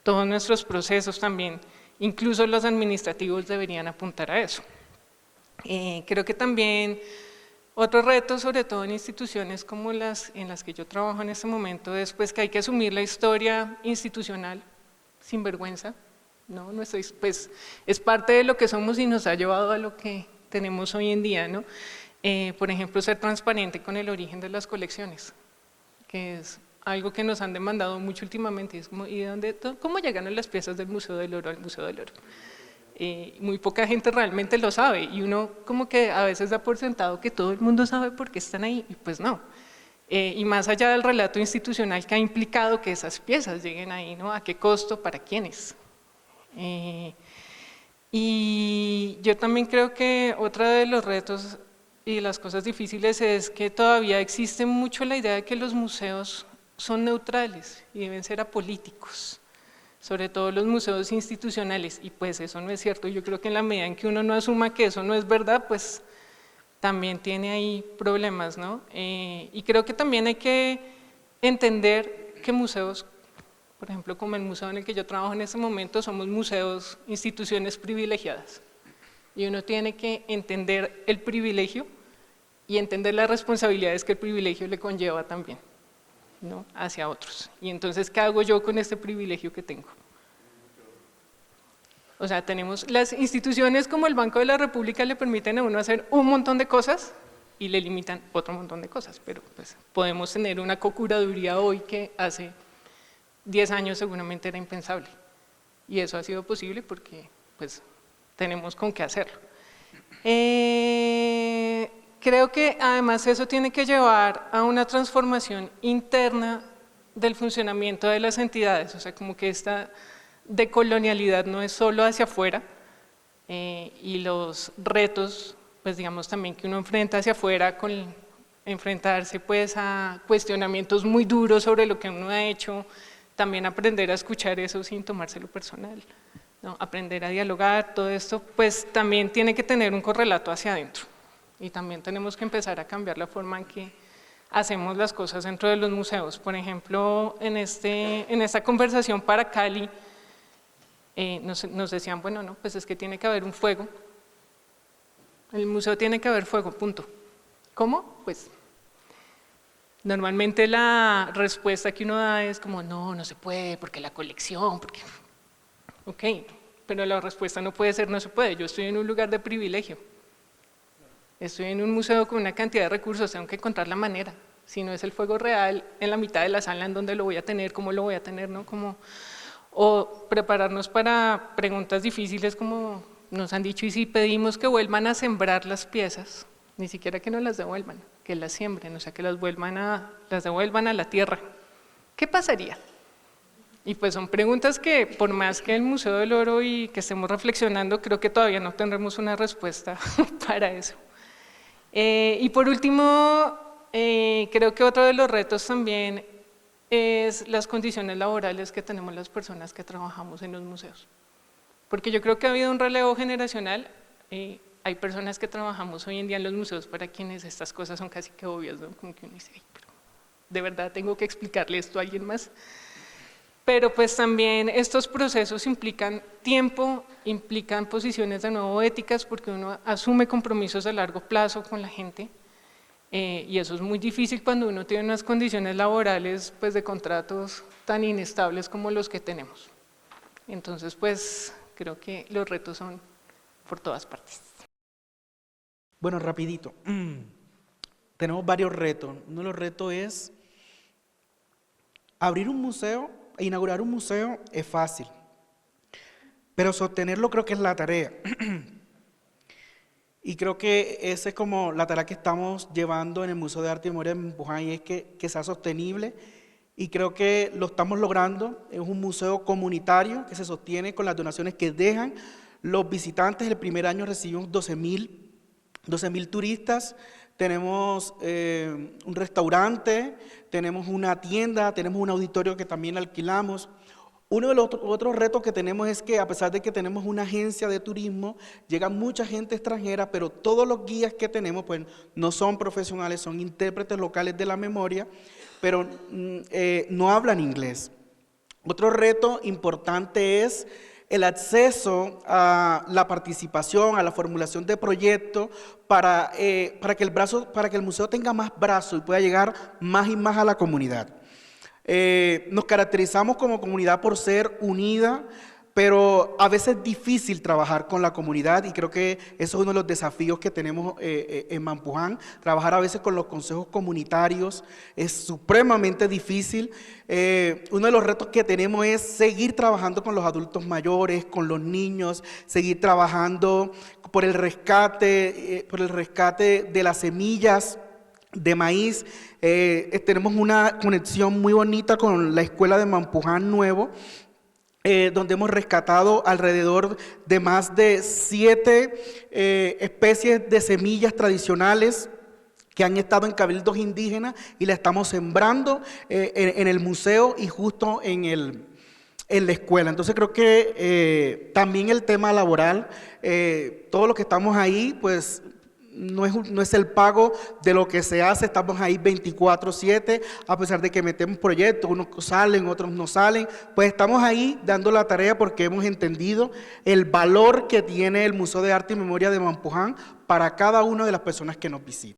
todos nuestros procesos también, incluso los administrativos, deberían apuntar a eso. Creo que también otro reto, sobre todo en instituciones como las en las que yo trabajo en este momento, es pues que hay que asumir la historia institucional sin vergüenza, ¿no? Pues es parte de lo que somos y nos ha llevado a lo que tenemos hoy en día, ¿no? Por ejemplo, ser transparente con el origen de las colecciones, que es algo que nos han demandado mucho últimamente, es como, ¿y cómo llegaron las piezas del Museo del Oro al Museo del Oro? Muy poca gente realmente lo sabe y uno como que a veces da por sentado que todo el mundo sabe por qué están ahí y pues no. Y más allá del relato institucional que ha implicado que esas piezas lleguen ahí, ¿no? ¿A qué costo? ¿Para quiénes? Y yo también creo que otro de los retos y las cosas difíciles es que todavía existe mucho la idea de que los museos son neutrales y deben ser apolíticos, sobre todo los museos institucionales, y pues eso no es cierto. Yo creo que en la medida en que uno no asuma que eso no es verdad, pues también tiene ahí problemas, ¿no? Y creo que también hay que entender que museos, por ejemplo, como el museo en el que yo trabajo en este momento, somos museos, instituciones privilegiadas. Y uno tiene que entender el privilegio y entender las responsabilidades que el privilegio le conlleva también, ¿no? Hacia otros. Y entonces, ¿qué hago yo con este privilegio que tengo? O sea, tenemos las instituciones como el Banco de la República le permiten a uno hacer un montón de cosas y le limitan otro montón de cosas, pero pues podemos tener una cocuraduría hoy que hace 10 años seguramente era impensable. Y eso ha sido posible porque pues tenemos con qué hacerlo. Creo que además eso tiene que llevar a una transformación interna del funcionamiento de las entidades, o sea, como que esta decolonialidad no es solo hacia afuera y los retos, pues digamos también que uno enfrenta hacia afuera con enfrentarse pues a cuestionamientos muy duros sobre lo que uno ha hecho, también aprender a escuchar eso sin tomárselo personal, ¿no? Aprender a dialogar, todo esto pues también tiene que tener un correlato hacia adentro y también tenemos que empezar a cambiar la forma en que hacemos las cosas dentro de los museos. Por ejemplo, en esta conversación para Cali, nos decían, bueno, no, pues es que tiene que haber un fuego, el museo tiene que haber fuego, punto. ¿Cómo? Pues normalmente la respuesta que uno da es como, no, no se puede, porque la colección, porque… Ok, pero la respuesta no puede ser no se puede, yo estoy en un lugar de privilegio, estoy en un museo con una cantidad de recursos, tengo que encontrar la manera, si no es el fuego real, en la mitad de la sala, en donde lo voy a tener, cómo lo voy a tener, ¿no? Como… O prepararnos para preguntas difíciles como nos han dicho, y si pedimos que vuelvan a sembrar las piezas, ni siquiera que nos las devuelvan, que las siembren, o sea, que las devuelvan a la tierra, ¿qué pasaría? Y pues son preguntas que por más que el Museo del Oro y que estemos reflexionando, creo que todavía no tendremos una respuesta para eso. Y por último, creo que otro de los retos también es las condiciones laborales que tenemos las personas que trabajamos en los museos. Porque yo creo que ha habido un relevo generacional, hay personas que trabajamos hoy en día en los museos para quienes estas cosas son casi que obvias, ¿no? Como que uno dice, "Ay, pero ¿de verdad tengo que explicarle esto a alguien más?". Pero pues también estos procesos implican tiempo, implican posiciones de nuevo éticas, porque uno asume compromisos a largo plazo con la gente, y eso es muy difícil cuando uno tiene unas condiciones laborales pues de contratos tan inestables como los que tenemos. Entonces pues creo que los retos son por todas partes. Bueno, rapidito. Tenemos varios retos. Uno de los retos es abrir un museo e inaugurar un museo es fácil, pero sostenerlo creo que es la tarea. Y creo que esa es como la tarea que estamos llevando en el Museo de Arte y Memoria de Mampuján, y es que sea sostenible, y creo que lo estamos logrando. Es un museo comunitario que se sostiene con las donaciones que dejan los visitantes. El primer año recibimos 12,000 turistas. Tenemos un restaurante, tenemos una tienda, tenemos un auditorio que también alquilamos. Uno de los otros retos que tenemos es que, a pesar de que tenemos una agencia de turismo, llega mucha gente extranjera, pero todos los guías que tenemos pues, no son profesionales, son intérpretes locales de la memoria, pero no hablan inglés. Otro reto importante es el acceso a la participación, a la formulación de proyectos para que el museo tenga más brazos y pueda llegar más y más a la comunidad. Nos caracterizamos como comunidad por ser unida, pero a veces es difícil trabajar con la comunidad, y creo que eso es uno de los desafíos que tenemos en Mampuján. Trabajar a veces con los consejos comunitarios es supremamente difícil. Uno de los retos que tenemos es seguir trabajando con los adultos mayores, con los niños, seguir trabajando por el rescate de las semillas de maíz. Tenemos una conexión muy bonita con la escuela de Mampuján Nuevo, donde hemos rescatado alrededor de más de 7 especies de semillas tradicionales que han estado en cabildos indígenas, y la estamos sembrando en el museo y justo en la escuela. Entonces creo que también el tema laboral, todos los que estamos ahí, pues no es el pago de lo que se hace. Estamos ahí 24/7, a pesar de que metemos proyectos, unos salen, otros no salen, pues estamos ahí dando la tarea porque hemos entendido el valor que tiene el Museo de Arte y Memoria de Mampuján para cada una de las personas que nos visitan.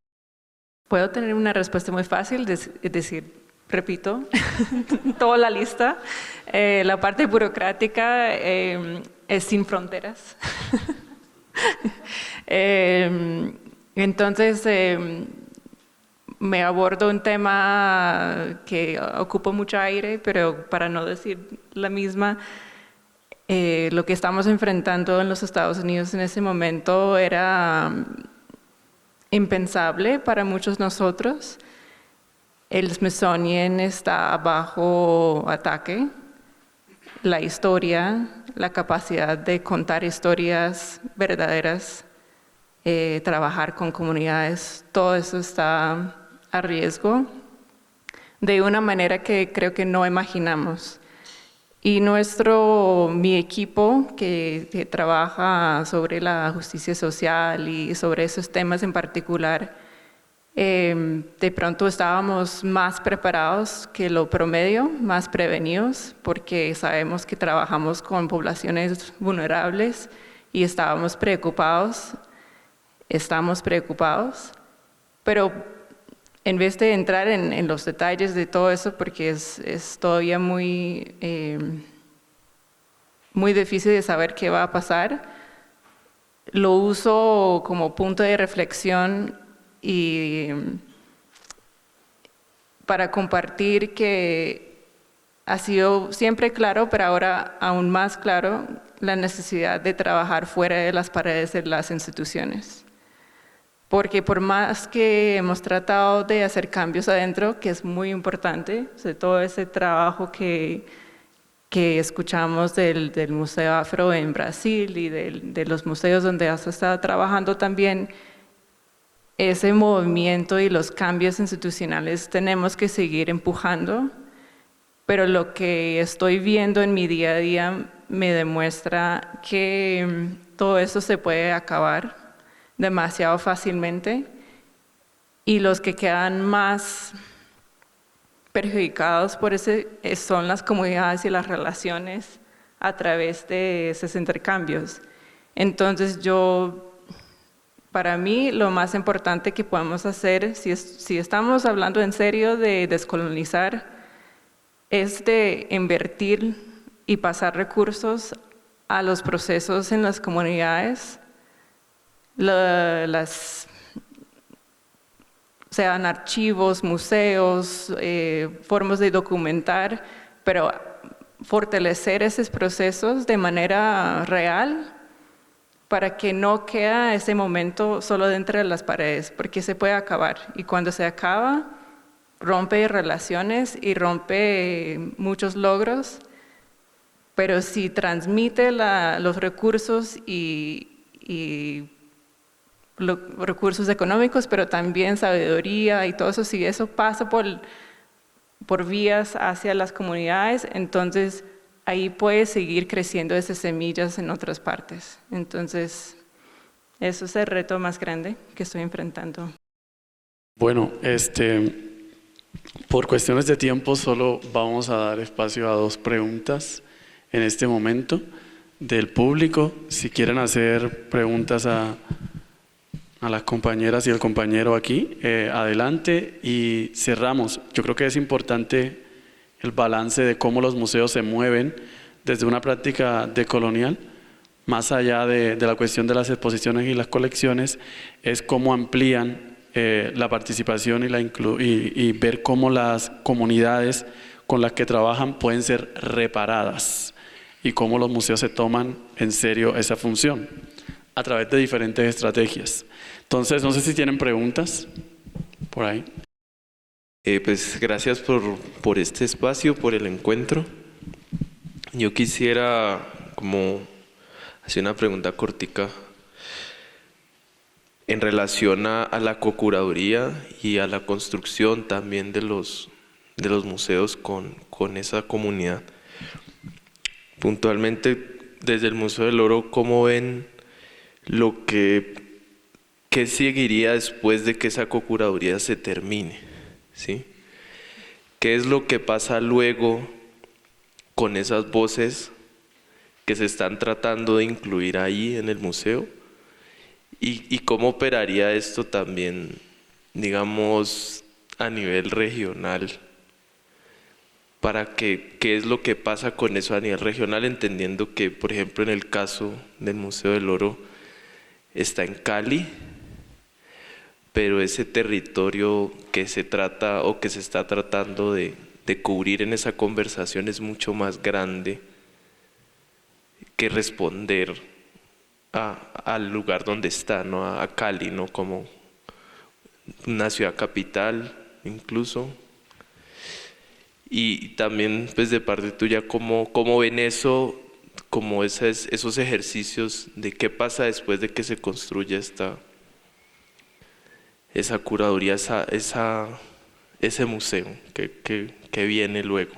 Puedo tener una respuesta muy fácil, es decir, repito, toda la lista. La parte burocrática es sin fronteras. Entonces, me abordo un tema que ocupa mucho aire, pero para no decir la misma, lo que estamos enfrentando en los Estados Unidos en ese momento era impensable para muchos de nosotros. El Smithsonian está bajo ataque. La historia, la capacidad de contar historias verdaderas, trabajar con comunidades, todo eso está a riesgo de una manera que creo que no imaginamos. Y mi equipo que trabaja sobre la justicia social y sobre esos temas en particular, de pronto estábamos más preparados que lo promedio, más prevenidos, porque sabemos que trabajamos con poblaciones vulnerables y estamos preocupados, pero en vez de entrar en los detalles de todo eso, porque es todavía muy difícil de saber qué va a pasar, lo uso como punto de reflexión y para compartir que ha sido siempre claro, pero ahora aún más claro, la necesidad de trabajar fuera de las paredes de las instituciones. Porque por más que hemos tratado de hacer cambios adentro, que es muy importante, todo ese trabajo que escuchamos del Museo Afro en Brasil y de los museos donde has estado trabajando también, ese movimiento y los cambios institucionales tenemos que seguir empujando, pero lo que estoy viendo en mi día a día me demuestra que todo eso se puede acabar demasiado fácilmente, y los que quedan más perjudicados por ese son las comunidades y las relaciones a través de esos intercambios. Entonces para mí lo más importante que podemos hacer, si estamos hablando en serio de descolonizar, es de invertir y pasar recursos a los procesos en las comunidades, sean archivos, museos, formas de documentar, pero fortalecer esos procesos de manera real para que no quede ese momento solo dentro de las paredes, porque se puede acabar. Y cuando se acaba, rompe relaciones y rompe muchos logros, pero si transmite los recursos y los recursos económicos, pero también sabiduría y todo eso, si eso pasa por vías hacia las comunidades, entonces ahí puede seguir creciendo esas semillas en otras partes. Entonces, eso es el reto más grande que estoy enfrentando. Bueno, por cuestiones de tiempo solo vamos a dar espacio a 2 preguntas en este momento del público. Si quieren hacer preguntas a las compañeras y al compañero aquí, adelante, y cerramos. Yo creo que es importante el balance de cómo los museos se mueven desde una práctica decolonial, más allá de la cuestión de las exposiciones y las colecciones, es cómo amplían la participación y ver cómo las comunidades con las que trabajan pueden ser reparadas y cómo los museos se toman en serio esa función a través de diferentes estrategias. Entonces, no sé si tienen preguntas por ahí. Pues gracias por este espacio, por el encuentro. Yo quisiera como hacer una pregunta cortica en relación a la cocuraduría y a la construcción también de los museos con esa comunidad. Puntualmente, desde el Museo del Oro, ¿cómo ven qué seguiría después de que esa cocuraduría se termine? ¿Sí? ¿Qué es lo que pasa luego con esas voces que se están tratando de incluir ahí en el museo? ¿Y cómo operaría esto también, digamos, a nivel regional? Para qué es lo que pasa con eso a nivel regional, entendiendo que, por ejemplo, en el caso del Museo del Oro, está en Cali, pero ese territorio que se trata o que se está tratando de cubrir en esa conversación es mucho más grande que responder al lugar donde está, ¿no? A Cali, ¿no? Como una ciudad capital incluso. Y también, pues, de parte tuya, ¿cómo ven eso, como esos ejercicios de qué pasa después de que se construye esa curaduría, ese museo que viene luego?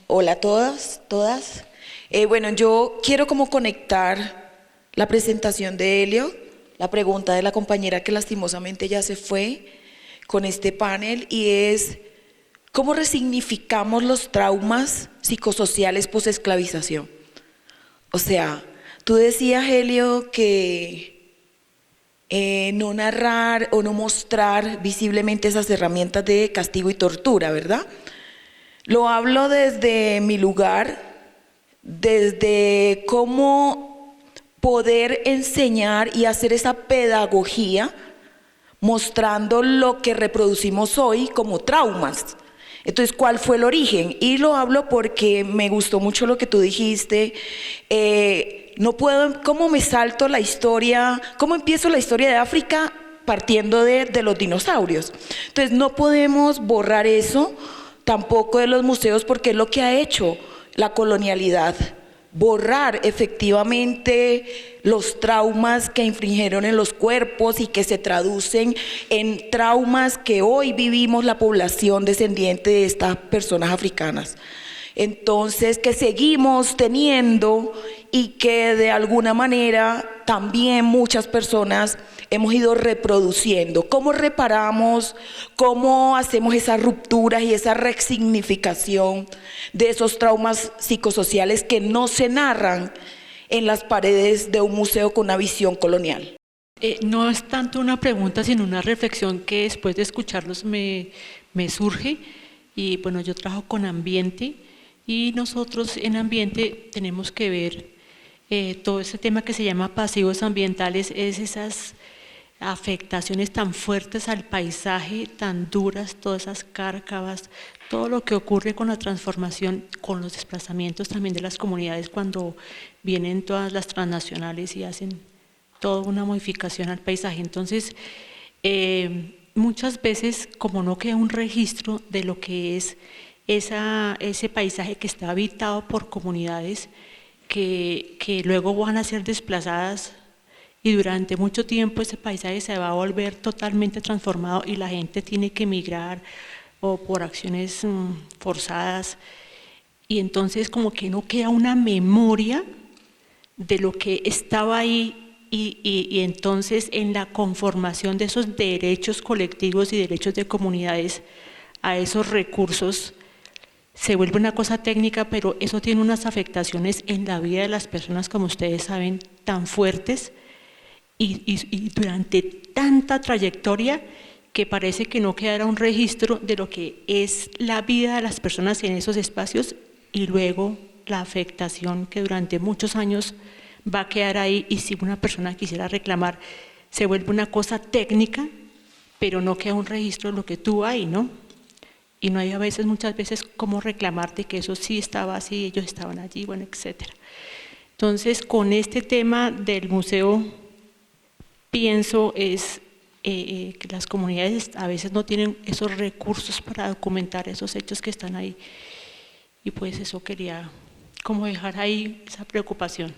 Hola a todas. Bueno, yo quiero como conectar la presentación de Helio, la pregunta de la compañera que lastimosamente ya se fue, con este panel, y es ¿cómo resignificamos los traumas psicosociales posesclavización? O sea, tú decías, Helio, que no narrar o no mostrar visiblemente esas herramientas de castigo y tortura, ¿verdad? Lo hablo desde mi lugar, desde cómo poder enseñar y hacer esa pedagogía mostrando lo que reproducimos hoy como traumas. Entonces, ¿cuál fue el origen? Y lo hablo porque me gustó mucho lo que tú dijiste. No puedo, ¿cómo me salto la historia? ¿Cómo empiezo la historia de África partiendo de los dinosaurios? Entonces, no podemos borrar eso tampoco de los museos, porque es lo que ha hecho la colonialidad borrar efectivamente los traumas que infringieron en los cuerpos y que se traducen en traumas que hoy vivimos la población descendiente de estas personas africanas. Entonces, que seguimos teniendo y que de alguna manera también muchas personas hemos ido reproduciendo. ¿Cómo reparamos? ¿Cómo hacemos esas rupturas y esa resignificación de esos traumas psicosociales que no se narran en las paredes de un museo con una visión colonial? No es tanto una pregunta, sino una reflexión que después de escucharlos me surge. Y bueno, yo trabajo con ambiente y nosotros en ambiente tenemos que ver todo ese tema que se llama pasivos ambientales, es esas afectaciones tan fuertes al paisaje, tan duras, todas esas cárcavas, todo lo que ocurre con la transformación, con los desplazamientos también de las comunidades cuando vienen todas las transnacionales y hacen toda una modificación al paisaje. Entonces, muchas veces, como no queda un registro de lo que es ese paisaje que está habitado por comunidades que luego van a ser desplazadas, y durante mucho tiempo ese paisaje se va a volver totalmente transformado y la gente tiene que emigrar o por acciones forzadas, y entonces como que no queda una memoria de lo que estaba ahí, y entonces en la conformación de esos derechos colectivos y derechos de comunidades a esos recursos se vuelve una cosa técnica, pero eso tiene unas afectaciones en la vida de las personas, como ustedes saben, tan fuertes, y durante tanta trayectoria que parece que no quedará un registro de lo que es la vida de las personas en esos espacios, y luego la afectación que durante muchos años va a quedar ahí, y si una persona quisiera reclamar, se vuelve una cosa técnica, pero no queda un registro de lo que tuvo ahí, ¿no? Y no hay muchas veces cómo reclamarte que eso sí estaba así, ellos estaban allí, bueno, etcétera. Entonces, con este tema del museo, pienso que las comunidades a veces no tienen esos recursos para documentar esos hechos que están ahí, y pues eso quería como dejar ahí esa preocupación.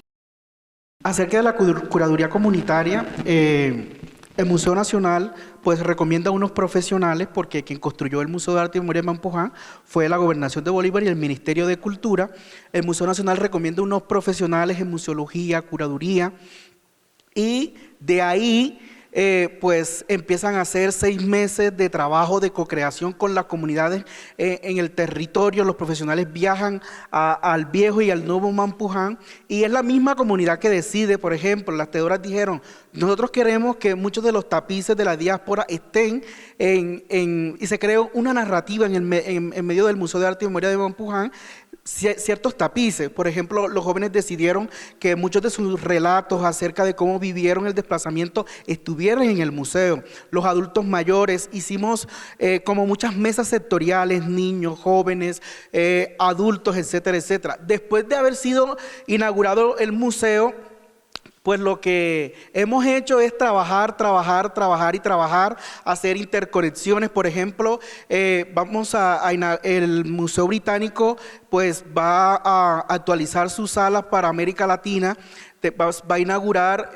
Acerca de la curaduría comunitaria, el Museo Nacional pues recomienda a unos profesionales, porque quien construyó el Museo de Arte y Memoria de Mampuján fue la Gobernación de Bolívar y el Ministerio de Cultura. El Museo Nacional recomienda unos profesionales en museología, curaduría, y de ahí pues empiezan a hacer 6 meses de trabajo de co-creación con las comunidades en el territorio. Los profesionales viajan al viejo y al nuevo Mampuján, y es la misma comunidad que decide. Por ejemplo, las tejedoras dijeron: nosotros queremos que muchos de los tapices de la diáspora estén y se creó una narrativa en medio del Museo de Arte y Memoria de Mampuján, ciertos tapices. Por ejemplo, los jóvenes decidieron que muchos de sus relatos acerca de cómo vivieron el desplazamiento estuvieran en el museo. Los adultos mayores, hicimos como muchas mesas sectoriales, niños, jóvenes, adultos, etcétera, etcétera. Después de haber sido inaugurado el museo, pues lo que hemos hecho es trabajar, hacer interconexiones. Por ejemplo, el Museo Británico pues va a actualizar sus salas para América Latina. Va a inaugurar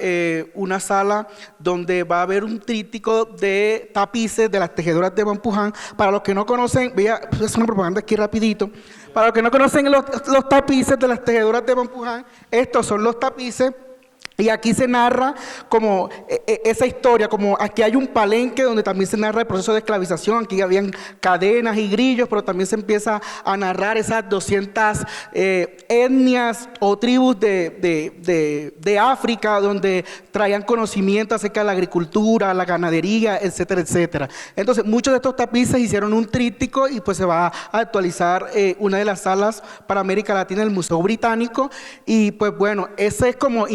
una sala donde va a haber un tríptico de tapices de las tejedoras de Mampuján. Para los que no conocen, voy a hacer una propaganda aquí rapidito. Para los que no conocen los tapices de las tejedoras de Mampuján, estos son los tapices. Y aquí se narra como esa historia, como aquí hay un palenque donde también se narra el proceso de esclavización. Aquí habían cadenas y grillos, pero también se empieza a narrar esas 200 etnias o tribus de África, donde traían conocimiento acerca de la agricultura, la ganadería, etcétera, etcétera. Entonces, muchos de estos tapices hicieron un tríptico, y pues se va a actualizar una de las salas para América Latina del Museo Británico. Y pues bueno, ese es como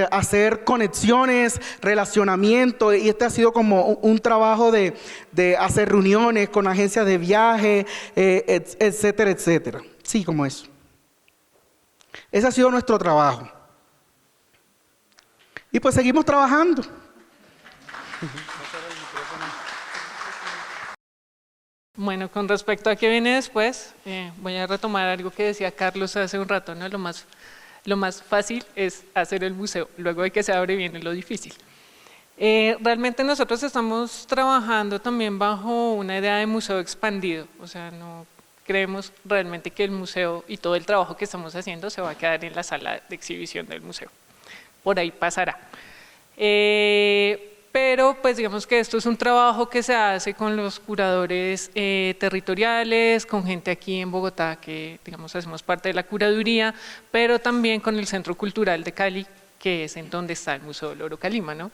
hacer conexiones, relacionamiento, y este ha sido como un trabajo de hacer reuniones con agencias de viaje, etcétera, etcétera. Sí, como eso. Ese ha sido nuestro trabajo. Y pues seguimos trabajando. Bueno, con respecto a qué viene después, voy a retomar algo que decía Carlos hace un rato, ¿no? lo más fácil es hacer el museo, luego de que se abre viene lo difícil. Realmente nosotros estamos trabajando también bajo una idea de museo expandido, o sea, no creemos realmente que el museo y todo el trabajo que estamos haciendo se va a quedar en la sala de exhibición del museo, por ahí pasará. Pero pues digamos que esto es un trabajo que se hace con los curadores territoriales, con gente aquí en Bogotá que digamos hacemos parte de la curaduría, pero también con el Centro Cultural de Cali, que es en donde está el Museo del Oro Calima, ¿no?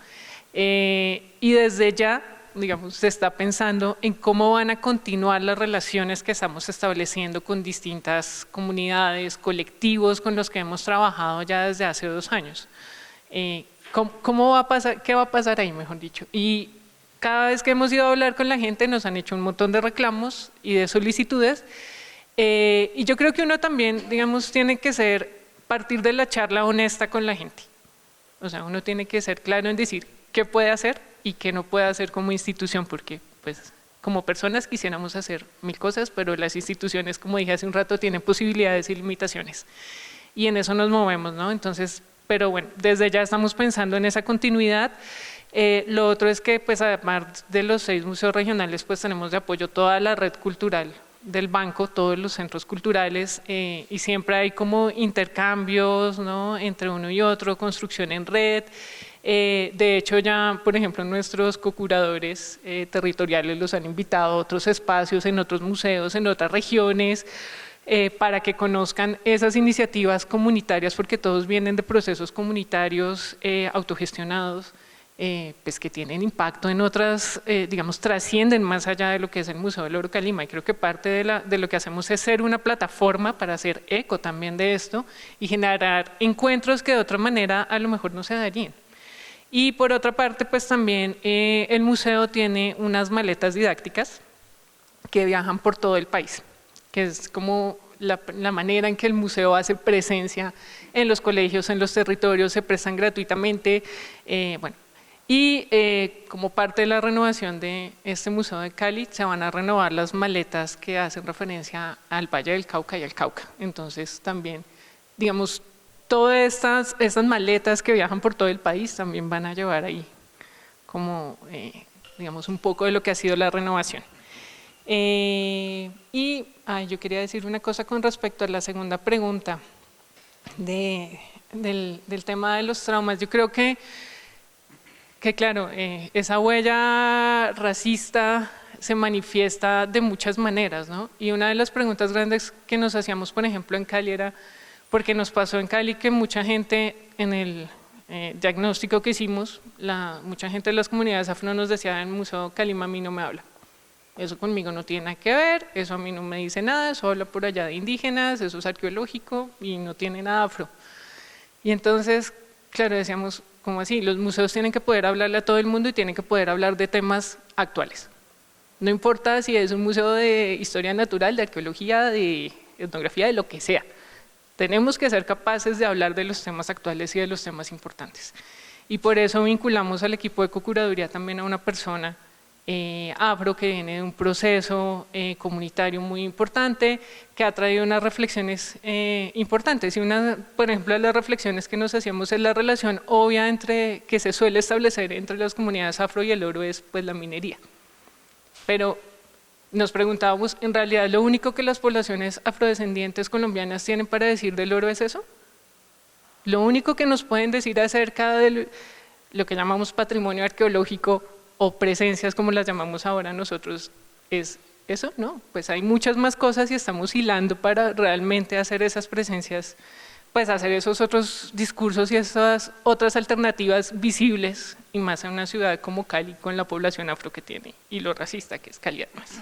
Y desde ya, digamos, se está pensando en cómo van a continuar las relaciones que estamos estableciendo con distintas comunidades, colectivos con los que hemos trabajado ya desde hace 2 años. ¿Cómo va a pasar? ¿Qué va a pasar ahí, mejor dicho? Y cada vez que hemos ido a hablar con la gente nos han hecho un montón de reclamos y de solicitudes, y yo creo que uno también, digamos, tiene que partir de la charla honesta con la gente. O sea, uno tiene que ser claro en decir qué puede hacer y qué no puede hacer como institución, porque pues como personas quisiéramos hacer 1000 cosas, pero las instituciones, como dije hace un rato, tienen posibilidades y limitaciones. Y en eso nos movemos, ¿no? Entonces, pero bueno, desde ya estamos pensando en esa continuidad. Lo otro es que pues además de los 6 museos regionales, pues tenemos de apoyo toda la red cultural del banco, todos los centros culturales, y siempre hay como intercambios, ¿no?, entre uno y otro, construcción en red. De hecho ya, por ejemplo, nuestros cocuradores territoriales los han invitado a otros espacios, en otros museos, en otras regiones, para que conozcan esas iniciativas comunitarias, porque todos vienen de procesos comunitarios autogestionados, pues que tienen impacto en otras, digamos, trascienden más allá de lo que es el Museo del Oro Calima, y creo que parte de lo que hacemos es ser una plataforma para hacer eco también de esto y generar encuentros que de otra manera a lo mejor no se darían. Y por otra parte, pues también el museo tiene unas maletas didácticas que viajan por todo el país, que es como la manera en que el museo hace presencia en los colegios, en los territorios, se prestan gratuitamente, bueno. Y como parte de la renovación de este Museo de Cali, se van a renovar las maletas que hacen referencia al Valle del Cauca y al Cauca. Entonces también, digamos, todas estas maletas que viajan por todo el país también van a llevar ahí como, digamos, un poco de lo que ha sido la renovación. Yo quería decir una cosa con respecto a la segunda pregunta del tema de los traumas. Yo creo que claro, esa huella racista se manifiesta de muchas maneras, ¿no? Y una de las preguntas grandes que nos hacíamos, por ejemplo, en Cali era, porque nos pasó en Cali que mucha gente en el diagnóstico que hicimos, mucha gente de las comunidades afro nos decía: en el Museo Calima a mí no me habla, eso conmigo no tiene nada que ver, eso a mí no me dice nada, eso habla por allá de indígenas, eso es arqueológico y no tiene nada afro. Y entonces, claro, decíamos, ¿cómo así? Los museos tienen que poder hablarle a todo el mundo y tienen que poder hablar de temas actuales. No importa si es un museo de historia natural, de arqueología, de etnografía, de lo que sea. Tenemos que ser capaces de hablar de los temas actuales y de los temas importantes. Y por eso vinculamos al equipo de cocuraduría también a una persona afro que viene de un proceso comunitario muy importante, que ha traído unas reflexiones importantes. Y por ejemplo, las reflexiones que nos hacíamos es la relación obvia que se suele establecer entre las comunidades afro y el oro es pues la minería. Pero nos preguntábamos, ¿en realidad lo único que las poblaciones afrodescendientes colombianas tienen para decir del oro es eso? Lo único que nos pueden decir acerca de lo que llamamos patrimonio arqueológico o presencias, como las llamamos ahora nosotros, es eso, ¿no? Pues hay muchas más cosas y estamos hilando para realmente hacer esas presencias, pues hacer esos otros discursos y esas otras alternativas visibles, y más en una ciudad como Cali, con la población afro que tiene y lo racista que es Cali además.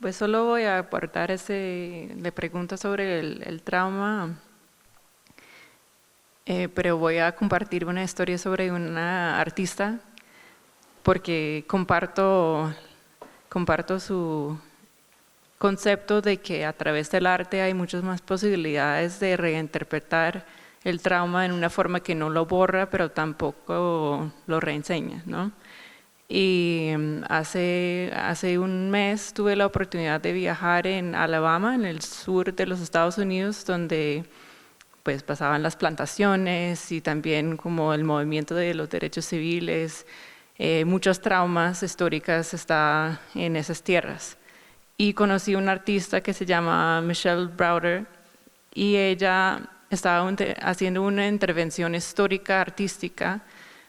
Pues solo voy a aportar le pregunta sobre el trauma, pero voy a compartir una historia sobre una artista, porque comparto su concepto de que a través del arte hay muchas más posibilidades de reinterpretar el trauma en una forma que no lo borra, pero tampoco lo reenseña, ¿no? Y hace un mes tuve la oportunidad de viajar en Alabama, en el sur de los Estados Unidos, donde pues pasaban las plantaciones y también como el movimiento de los derechos civiles, muchos traumas históricos están en esas tierras. Y conocí a una artista que se llama Michelle Browder y ella estaba haciendo una intervención histórica artística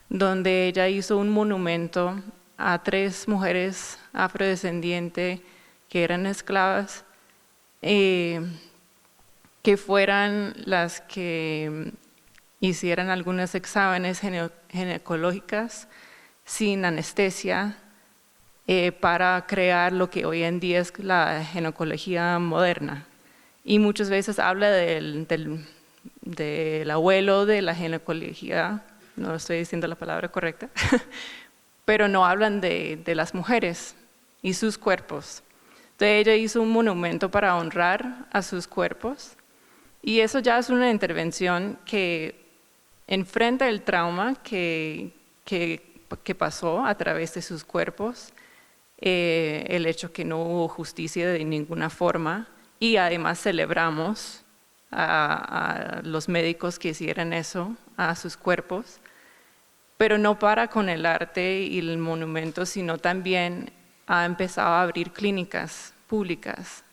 donde ella hizo un monumento a 3 mujeres afrodescendientes que eran esclavas, que fueran las que hicieran algunos exámenes ginecológicos sin anestesia para crear lo que hoy en día es la ginecología moderna. Y muchas veces habla del abuelo de la ginecología, no estoy diciendo la palabra correcta, pero no hablan de las mujeres y sus cuerpos. Entonces ella hizo un monumento para honrar a sus cuerpos y eso ya es una intervención que enfrenta el trauma que pasó a través de sus cuerpos, el hecho que no hubo justicia de ninguna forma y además celebramos a los médicos que hicieran eso a sus cuerpos, pero no para con el arte y el monumento, sino también ha empezado a abrir clínicas públicas.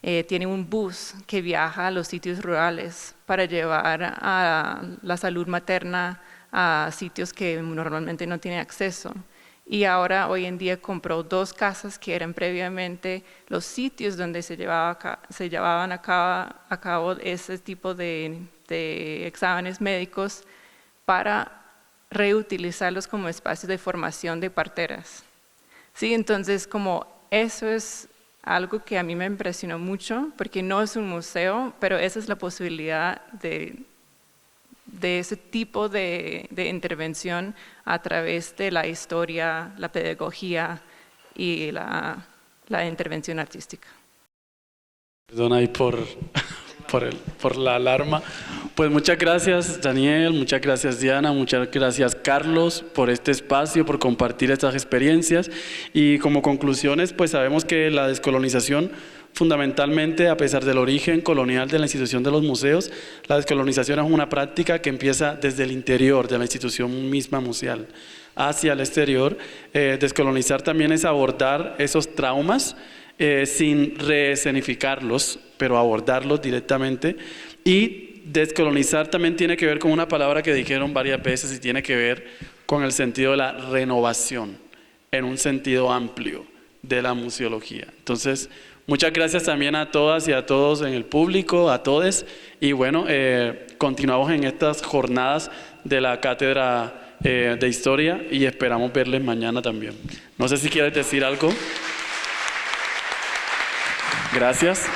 Tiene un bus que viaja a los sitios rurales para llevar a la salud materna a sitios que normalmente no tienen acceso. Y ahora, hoy en día, compró 2 casas que eran previamente los sitios donde se llevaban a cabo ese tipo de exámenes médicos para reutilizarlos como espacios de formación de parteras. Sí, entonces, como eso es algo que a mí me impresionó mucho, porque no es un museo, pero esa es la posibilidad de ese tipo de intervención a través de la historia, la pedagogía y la intervención artística. Perdona ahí por la alarma. Pues muchas gracias Daniel, muchas gracias Diana, muchas gracias Carlos por este espacio, por compartir estas experiencias. Y como conclusiones, pues sabemos que la descolonización, fundamentalmente, a pesar del origen colonial de la institución de los museos, la descolonización es una práctica que empieza desde el interior de la institución misma museal hacia el exterior. Descolonizar también es abordar esos traumas sin reescenificarlos, pero abordarlos directamente. Y descolonizar también tiene que ver con una palabra que dijeron varias veces y tiene que ver con el sentido de la renovación, en un sentido amplio de la museología. Entonces, muchas gracias también a todas y a todos en el público, a todos. Y bueno, continuamos en estas jornadas de la Cátedra de Historia y esperamos verles mañana también. No sé si quieres decir algo. Gracias.